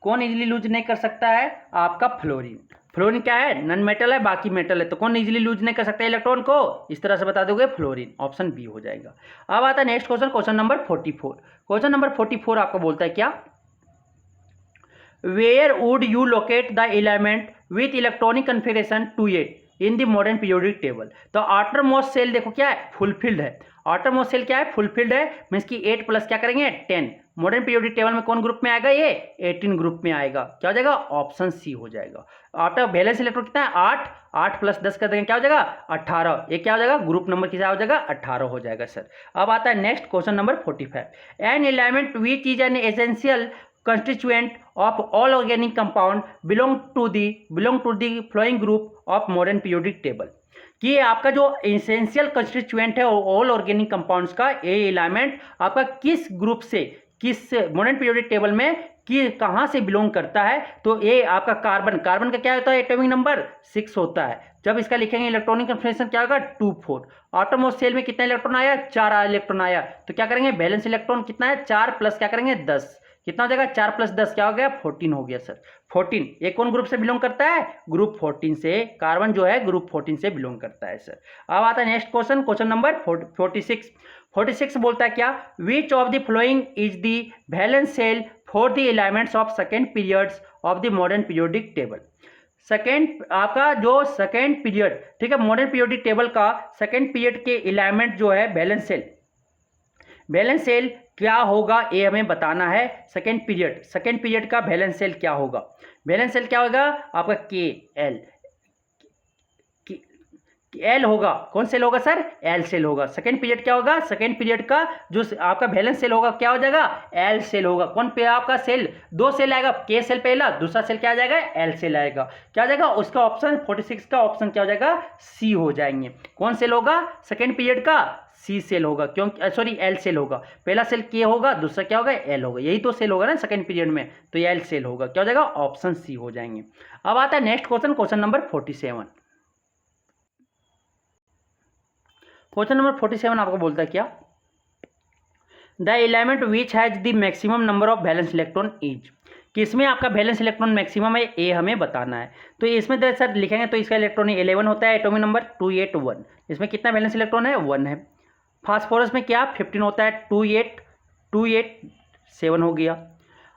कौन इजिली लूज नहीं कर सकता है, आपका फ्लोरीन। फ्लोरीन क्या है, नॉन मेटल है, बाकी मेटल है, तो कौन इजीली लूज नहीं कर सकता इलेक्ट्रॉन को, इस तरह से बता दोगे, फ्लोरीन, ऑप्शन बी हो जाएगा। अब आता है next question, question number 44। Question number 44 आपको बोलता है क्या, where would you locate the element with electronic configuration 2-8 in the modern periodic table. तो आउटर मोस्ट सेल देखो क्या है, फुलफिल्ड है, आउटर मोस्ट सेल क्या है, फुलफिल्ड है, मीन्स की 8 प्लस क्या करेंगे 10। मॉडर्न पीरियोडिक टेबल में कौन ग्रुप में आएगा, ये 18 ग्रुप में आएगा, क्या हो जाएगा, ऑप्शन सी हो जाएगा। आफ्टर बैलेंस इलेक्ट्रॉन कितना है, 8, 8 प्लस 10 कर देंगे क्या हो जाएगा, 18। ये क्या हो जाएगा, ग्रुप नंबर कितना हो जाएगा, 18 हो जाएगा सर। अब आता है next question number 45, N element which is an essential constituent of all organic compound belong to the following group of modern periodic table। कि आपका जो एसेंशियल कंस्टिट्यूएंट है ऑल ऑर्गेनिक कंपाउंड्स का, ये एलिमेंट आपका किस ग्रुप से, किस मॉडर्न पीरियोडिक टेबल में कि कहाँ से बिलोंग करता है। तो ये आपका कार्बन, कार्बन का क्या होता है, एटॉमिक नंबर 6 होता है। जब इसका लिखेंगे इलेक्ट्रॉनिक कन्फर्मेशन क्या होगा, 2-4। आटोमोस्ट सेल में कितना इलेक्ट्रॉन आया, 4 इलेक्ट्रॉन आया, तो क्या करेंगे, बैलेंस इलेक्ट्रॉन कितना है, 4 प्लस क्या करेंगे 10, कितना हो जाएगा, 4 प्लस 10 क्या हो गया, 14 हो गया सर। 14 ये कौन ग्रुप से बिलोंग करता है, ग्रुप 14 से, कार्बन जो है ग्रुप 14 से बिलोंग करता है सर। अब आता है नेक्स्ट क्वेश्चन, क्वेश्चन नंबर 46। 46 बोलता है क्या, विच of the following is the valence shell for the elements of second periods of the modern periodic table. Second आपका जो सेकेंड पीरियड, ठीक है, मॉडर्न पीरियोडिक टेबल का सेकेंड पीरियड के एलिमेंट जो है बैलेंस सेल, बैलेंस सेल क्या होगा ये हमें बताना है। सेकेंड पीरियड का बैलेंस सेल क्या होगा, बैलेंस सेल क्या होगा आपका एल होगा, कौन सेल होगा सर, एल सेल होगा। सेकेंड पीरियड क्या होगा, सेकेंड पीरियड का जो आपका बैलेंस सेल होगा क्या हो जाएगा, एल सेल होगा। कौन पे आपका सेल, 2 सेल आएगा, के सेल पहला, दूसरा सेल क्या आ जाएगा, एल सेल आएगा, क्या आ जाएगा उसका ऑप्शन 46 का ऑप्शन क्या हो जाएगा, सी हो जाएंगे। कौन सेल होगा सेकेंड पीरियड का, सी सेल होगा, क्योंकि सॉरी एल सेल होगा, पहला सेल के होगा, दूसरा क्या होगा, एल होगा, यही तो सेल होगा ना सेकेंड पीरियड में, तो एल सेल होगा, क्या हो जाएगा, ऑप्शन सी हो जाएंगे। अब आता है next question, question number 47। Question number 47 आपको बोलता है क्या, the element which has the maximum number of valence electron is, किसमें आपका वैलेंस इलेक्ट्रॉन मैक्सिमम है, ये हमें बताना है। तो इसमें सर लिखेंगे तो इसका इलेक्ट्रॉन 11 होता है, एटॉमिक नंबर 281, इसमें कितना वैलेंस इलेक्ट्रॉन है, 1 है। फास्फोरस में क्या 15 होता है, 287 हो गया,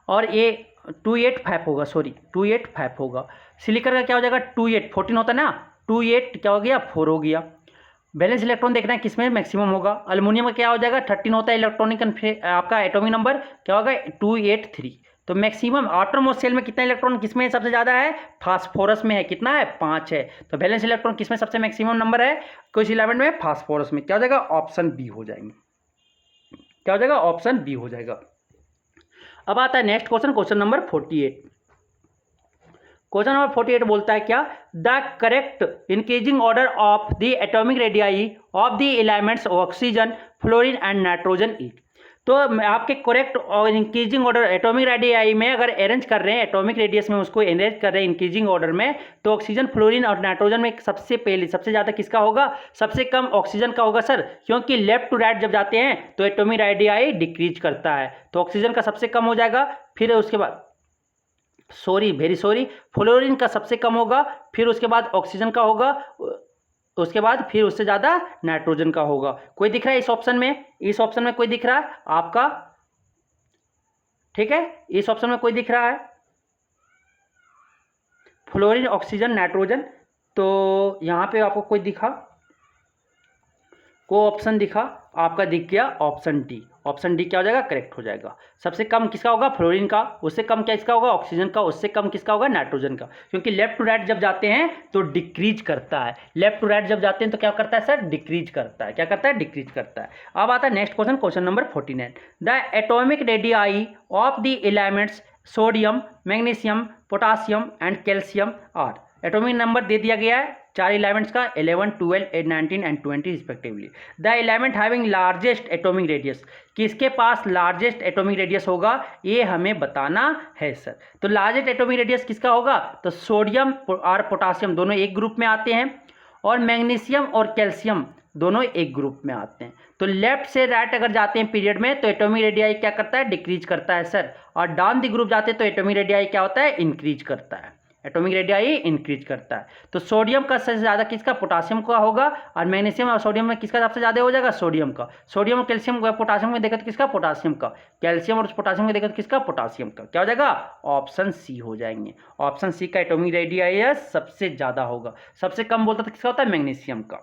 और ये 285 होगा, सॉरी 285 होगा। सिलिकॉन का क्या हो जाएगा, 14 होता है ना, 28 क्या हो गया, 4 हो गया। बैलेंस इलेक्ट्रॉन देखना है किसमें मैक्सिमम होगा, अल्युमिनियम का क्या हो जाएगा, 13 होता है इलेक्ट्रॉनिक आपका एटॉमिक नंबर क्या होगा, 283। तो मैक्सिमम आउटर मोस्ट सेल में कितना इलेक्ट्रॉन किसमें सबसे ज़्यादा है, फास्फोरस में है, कितना है 5 है। तो बैलेंस इलेक्ट्रॉन किसमें सबसे मैक्सिमम नंबर है, कुछ एलिमेंट में, फास्फोरस में, क्या हो जाएगा, ऑप्शन बी हो जाएंगे, क्या हो जाएगा, ऑप्शन बी हो जाएगा। अब आता है next question, question number 48। Question number 48 बोलता है क्या, the correct increasing order of the atomic radii of the elements oxygen, fluorine and nitrogen is. तो आपके करेक्ट और इंक्रीजिंग ऑर्डर एटॉमिक रेडियाई में अगर अरेंज कर रहे हैं, एटॉमिक रेडियस में उसको अरेंज कर रहे हैं इंक्रीजिंग ऑर्डर में, तो ऑक्सीजन, फ्लोरीन और नाइट्रोजन में सबसे पहले सबसे ज़्यादा किसका होगा, सबसे कम ऑक्सीजन का होगा सर, क्योंकि लेफ्ट टू राइट जब जाते हैं तो एटॉमिक रेडियाई डिक्रीज करता है, तो ऑक्सीजन का सबसे कम हो जाएगा, फिर उसके बाद वेरी सॉरी फ्लोरीन का सबसे कम होगा, फिर उसके बाद ऑक्सीजन का होगा, उसके बाद फिर उससे ज़्यादा नाइट्रोजन का होगा। कोई दिख रहा है इस ऑप्शन में, इस ऑप्शन में कोई दिख रहा है आपका, ठीक है, इस ऑप्शन में कोई दिख रहा है, फ्लोरीन, ऑक्सीजन, नाइट्रोजन, तो यहाँ पे आपको कोई दिखा, को ऑप्शन दिखा, आपका दिख गया ऑप्शन डी। ऑप्शन डी क्या हो जाएगा, करेक्ट हो जाएगा। सबसे कम किसका होगा, फ्लोरीन का, उससे कम क्या इसका होगा, ऑक्सीजन का, उससे कम किसका होगा, नाइट्रोजन का, क्योंकि लेफ्ट टू राइट जब जाते हैं तो डिक्रीज करता है, लेफ्ट टू राइट जब जाते हैं तो क्या करता है सर, डिक्रीज करता है। क्या करता है, डिक्रीज करता है। अब आता है next question, question number 49। The atomic radii of the elements sodium, magnesium, potassium and calcium are. Atomic number दे दिया गया है चार एलिमेंट्स का, 11, 12, 19 and 20 respectively. The element having largest atomic radius, किसके पास लार्जेस्ट एटॉमिक रेडियस होगा ये हमें बताना है सर। तो लार्जेस्ट एटॉमिक रेडियस किसका होगा, तो सोडियम और पोटासियम दोनों एक ग्रुप में आते हैं, और मैग्नीशियम और कैल्शियम दोनों एक ग्रुप में आते हैं। तो लेफ्ट से राइट अगर जाते हैं पीरियड में तो एटॉमिक रेडियाई क्या करता है, डिक्रीज करता है सर, और डाउन द ग्रुप जाते हैं तो एटॉमिक रेडियाई क्या होता है, इंक्रीज करता है। एटॉमिक रेडियाई इंक्रीज करता है। तो सोडियम का सबसे ज़्यादा किसका, पोटासियम का होगा, और मैग्नीशियम और सोडियम में किसका सबसे ज़्यादा हो जाएगा, सोडियम का। सोडियम और कैल्शियम पोटासियम में देखा तो किसका, पोटासियम का। कैल्शियम और पोटासियम में देखा तो किसका, पोटासियम का। क्या हो जाएगा, ऑप्शन सी हो जाएंगे। ऑप्शन सी का एटॉमिक रेडियाई सबसे ज़्यादा होगा। सबसे कम बोलता तो किसका होता है, मैग्नीशियम का।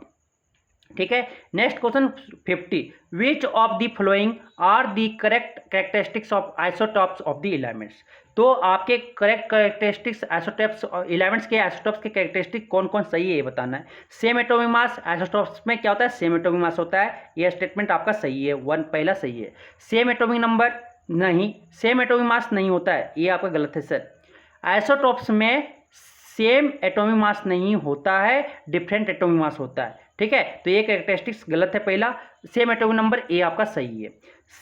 ठीक है, next question 50। Which of the following are the correct characteristics of isotopes of the elements. तो आपके करेक्ट कैरेक्टरिस्टिक्स आइसोटॉप्स एलिमेंट्स के आइसोटॉप्स के कैरेक्टरिस्टिक कौन कौन सही है ये बताना है। सेम एटॉमिक मास, आइसोटॉप्स में क्या होता है, सेम एटॉमिक मास होता है, ये स्टेटमेंट आपका सही है, वन पहला सही है। सेम एटॉमिक नंबर नहीं, सेम एटॉमिक मास नहीं होता है, ये आपका गलत है सर। आइसोटॉप्स में सेम एटॉमिक मास नहीं होता है, डिफरेंट एटॉमिक मास होता है। ठीक है, तो ये कैरेक्टरिस्टिक्स गलत है पहला। सेम एटॉमिक नंबर ए आपका सही है।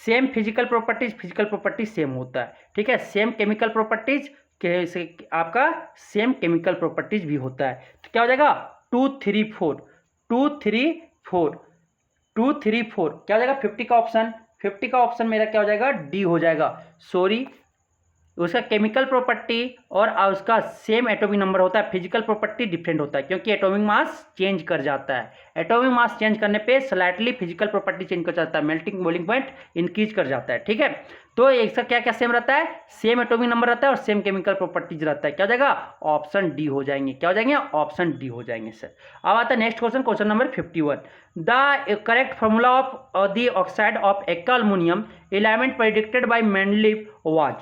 सेम फिजिकल प्रॉपर्टीज सेम होता है। ठीक है, सेम केमिकल प्रॉपर्टीज के आपका सेम केमिकल प्रॉपर्टीज भी होता है। तो क्या हो जाएगा, 2, 3, 4 2, 3, 4 2, 3, 4 क्या हो जाएगा, 50 का ऑप्शन। 50 का ऑप्शन मेरा क्या हो जाएगा, डी हो जाएगा। सॉरी, उसका केमिकल प्रॉपर्टी और उसका सेम एटॉमिक नंबर होता है, फिजिकल प्रॉपर्टी डिफरेंट होता है, क्योंकि एटॉमिक मास चेंज कर जाता है। एटॉमिक मास चेंज करने पे स्लाइटली फिजिकल प्रॉपर्टी चेंज कर जाता है, मेल्टिंग बॉइलिंग पॉइंट इंक्रीज कर जाता है। ठीक है, तो इसका क्या क्या सेम रहता है, सेम एटॉमिक नंबर रहता है और सेम केमिकल प्रॉपर्टीज रहता है। क्या हो जाएगा, ऑप्शन डी हो जाएंगे। क्या हो जाएंगे, ऑप्शन डी हो जाएंगे सर। अब आता है next question, question number 51। The correct formula of the oxide of eka aluminium element predicted by Mendeleev was.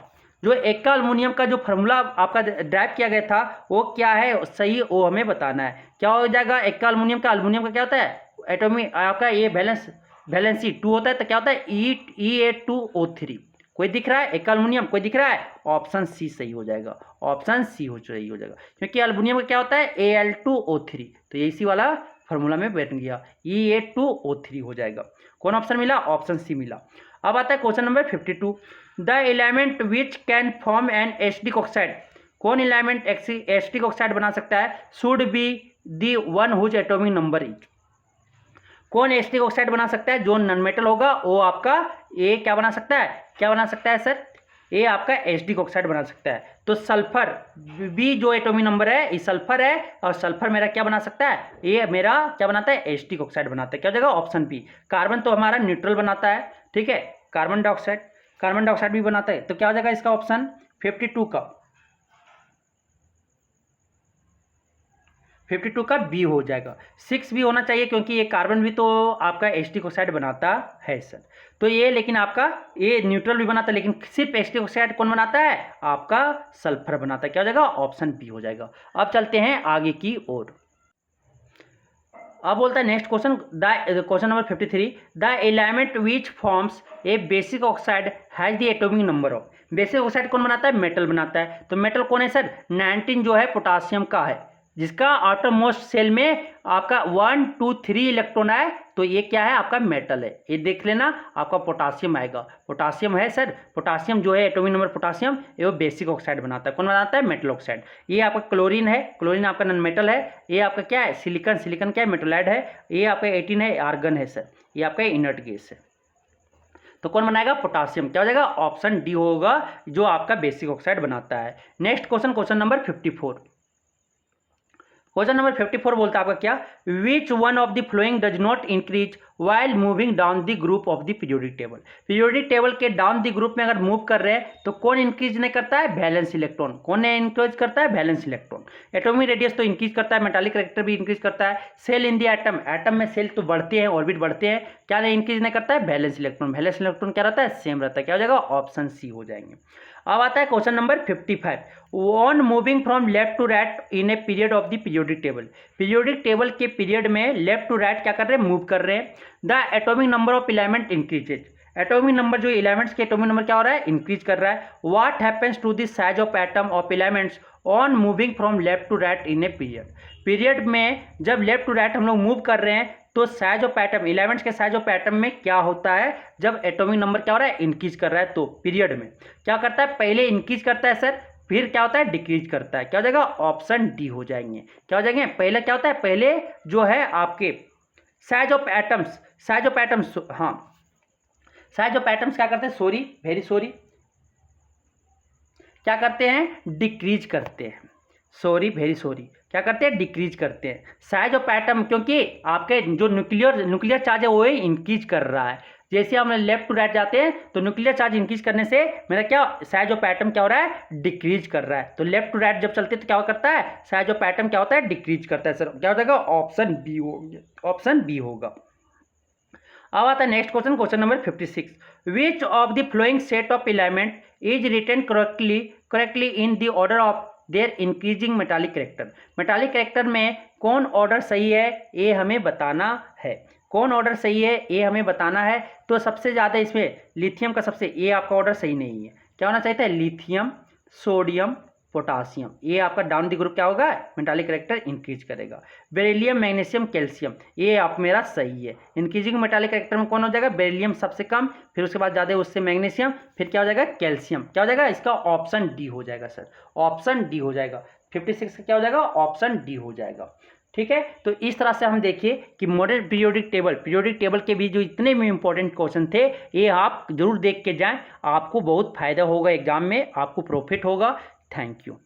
जो एक्का अल्मोनियम का जो फार्मूला आपका ड्राइव किया गया था वो क्या है सही, वो हमें बताना है। क्या हो जाएगा, एक्का अल्मोनियम का क्या होता है, एटॉमिक आपका ये वैलेंसी 2 होता है, तो क्या होता है, E8O3। कोई दिख रहा है एक्का अल्मोनियम, कोई दिख रहा है, ऑप्शन सी सही हो जाएगा। ऑप्शन सी सही हो जाएगा, क्योंकि अल्मोनियम का क्या होता है, Al2O3, तो ये इसी वाला फार्मूला में बैठ गया, E8O3 हो जाएगा। कौन ऑप्शन मिला, ऑप्शन सी मिला। अब आता है question number 52। The element which can form an acidic oxide. कौन एलिमेंट एसिडिक ऑक्साइड बना सकता है, should be the one whose atomic number is. कौन एसिडिक ऑक्साइड बना सकता है, जो नॉन मेटल होगा वो आपका ये क्या बना सकता है, क्या बना सकता है सर, ये आपका एसिडिक ऑक्साइड बना सकता है। तो सल्फर बी जो एटॉमिक नंबर है ये सल्फर है, और सल्फर मेरा क्या बना सकता है, ये मेरा क्या बनाता है, एसिडिक ऑक्साइड बनाता है। क्या हो जाएगा, ऑप्शन बी। कार्बन तो हमारा न्यूट्रल बनाता है, ठीक है, कार्बन डाइऑक्साइड भी बनाता है, तो क्या हो जाएगा इसका ऑप्शन 52 का 52 का बी हो जाएगा। 6 भी होना चाहिए, क्योंकि ये कार्बन भी तो आपका एसिटिक ऑक्साइड बनाता है सर। तो ये लेकिन आपका ये न्यूट्रल भी बनाता है, लेकिन सिर्फ एसिटिक ऑक्साइड कौन बनाता है, आपका सल्फर बनाता है। क्या हो जाएगा, ऑप्शन बी हो जाएगा। अब चलते हैं आगे की ओर। अब बोलता है next question, question number 53। The element which forms a basic oxide has the atomic number of. Basic oxide कौन बनाता है, मेटल बनाता है। तो मेटल कौन है सर, 19 जो है पोटासियम का है, जिसका आउटर मोस्ट सेल में आपका 1, 2, 3 इलेक्ट्रॉन है, तो ये क्या है, आपका मेटल है। ये देख लेना, आपका पोटासियम आएगा, पोटासियम है सर। पोटासियम जो है एटॉमिक नंबर पोटासियम, ये वो बेसिक ऑक्साइड बनाता है। कौन बनाता है, मेटल ऑक्साइड। ये आपका क्लोरीन है, क्लोरीन आपका नॉन मेटल है। ये आपका क्या है, सिलिकन क्या है, मेटोलाइड है। ये आपका 18 है, आर्गन है सर। ये आपका इनर्ट गैस है। तो कौन बनाएगा, पोटासियम। क्या हो जाएगा, ऑप्शन डी होगा, जो आपका बेसिक ऑक्साइड बनाता है। Next question, question number 54। Question number 54 बोलता है आपका क्या, which one of the flowing does not increase while moving down the group of the periodic table. Periodic table के डाउन द ग्रुप में अगर मूव कर रहे हैं तो कौन इंक्रीज नहीं करता है, वैलेंस इलेक्ट्रॉन। कौन इंक्रीज करता है, वैलेंस इलेक्ट्रॉन। एटॉमिक रेडियस तो इंक्रीज करता है, मेटालिक कैरेक्टर भी इंक्रीज करता है। Shell in the atom, atom में सेल तो बढ़ते हैं, ऑर्बिट बढ़ते हैं, क्या नहीं इंक्रीज नहीं करता है, वैलेंस इलेक्ट्रॉन। वैलेंस इलेक्ट्रॉन क्या रहता है, सेम रहता है। क्या हो जाएगा, ऑप्शन सी हो जाएंगे। अब आता है question number 55, on moving from left to right in a period of the periodic table. Periodic table के पीरियड में लेफ्ट टू राइट क्या कर रहे हैं, मूव कर रहे हैं। The atomic number of element increases, atomic number जो एलिमेंट्स के एटॉमिक नंबर क्या हो रहा है, इंक्रीज कर रहा है। What happens to the size of atom of elements on moving from left to right in a period. Period में जब लेफ्ट टू राइट हम लोग मूव कर रहे हैं तो साइज ऑफ एटम, एलिमेंट्स के साइज ऑफ एटम में क्या होता है, जब एटॉमिक नंबर क्या हो रहा है, इंक्रीज कर रहा है, तो पीरियड में क्या करता है, पहले इंक्रीज करता है सर, फिर क्या होता है, डिक्रीज करता है। क्या हो जाएगा, ऑप्शन डी हो जाएंगे। क्या हो जाएंगे, पहले क्या होता है, पहले जो है आपके size of atoms, size of atoms, हाँ साइज ऑफ एटम्स क्या करते हैं, सॉरी वेरी सॉरी, क्या करते हैं, डिक्रीज करते हैं। सॉरी वेरी सॉरी, क्या करते हैं, डिक्रीज करते हैं साइज ऑफ एटम, क्योंकि आपके जो न्यूक्लियर चार्ज है वो इंक्रीज कर रहा है। जैसे हम लेफ्ट टू राइट जाते हैं तो न्यूक्लियर चार्ज इंक्रीज करने से मेरा क्या साइज ऑफ एटम क्या हो रहा है, डिक्रीज कर रहा है। तो लेफ्ट टू राइट जब चलते हैं तो क्या करता है, साइज ऑफ एटम क्या होता है, डिक्रीज करता है। सर क्या हो जाएगा, ऑप्शन बी होगा, ऑप्शन बी होगा। अब आता है next question, question number 56, which of the following set of element is written correctly in the order of their increasing metallic character. Metallic character में कौन ऑर्डर सही है, ये हमें बताना है। कौन ऑर्डर सही है, ये हमें बताना है। तो सबसे ज़्यादा इसमें लिथियम का सबसे, ये आपका ऑर्डर सही नहीं है। क्या होना चाहिए था, लिथियम, सोडियम, पोटासियम, ये आपका डाउन द ग्रुप क्या होगा, मेटालिक कैरेक्टर इंक्रीज करेगा। बेरिलियम, मैग्नीशियम, कैल्शियम, ये आप मेरा सही है। इंक्रीजिंग मेटालिक कैरेक्टर में कौन हो जाएगा, बेरिलियम सबसे कम, फिर उसके बाद ज़्यादा उससे मैग्नीशियम, फिर क्या हो जाएगा, कैल्शियम। क्या हो जाएगा, इसका ऑप्शन डी हो जाएगा सर, ऑप्शन डी हो जाएगा। 56 का क्या हो जाएगा, ऑप्शन डी हो जाएगा। ठीक है, तो इस तरह से हम देखिए कि मॉडर्न पीरियोडिक टेबल के भी जो इतने भी इंपॉर्टेंट क्वेश्चन थे, ये आप जरूर देख के जाएं, आपको बहुत फायदा होगा एग्जाम में, आपको प्रॉफिट होगा। Thank you.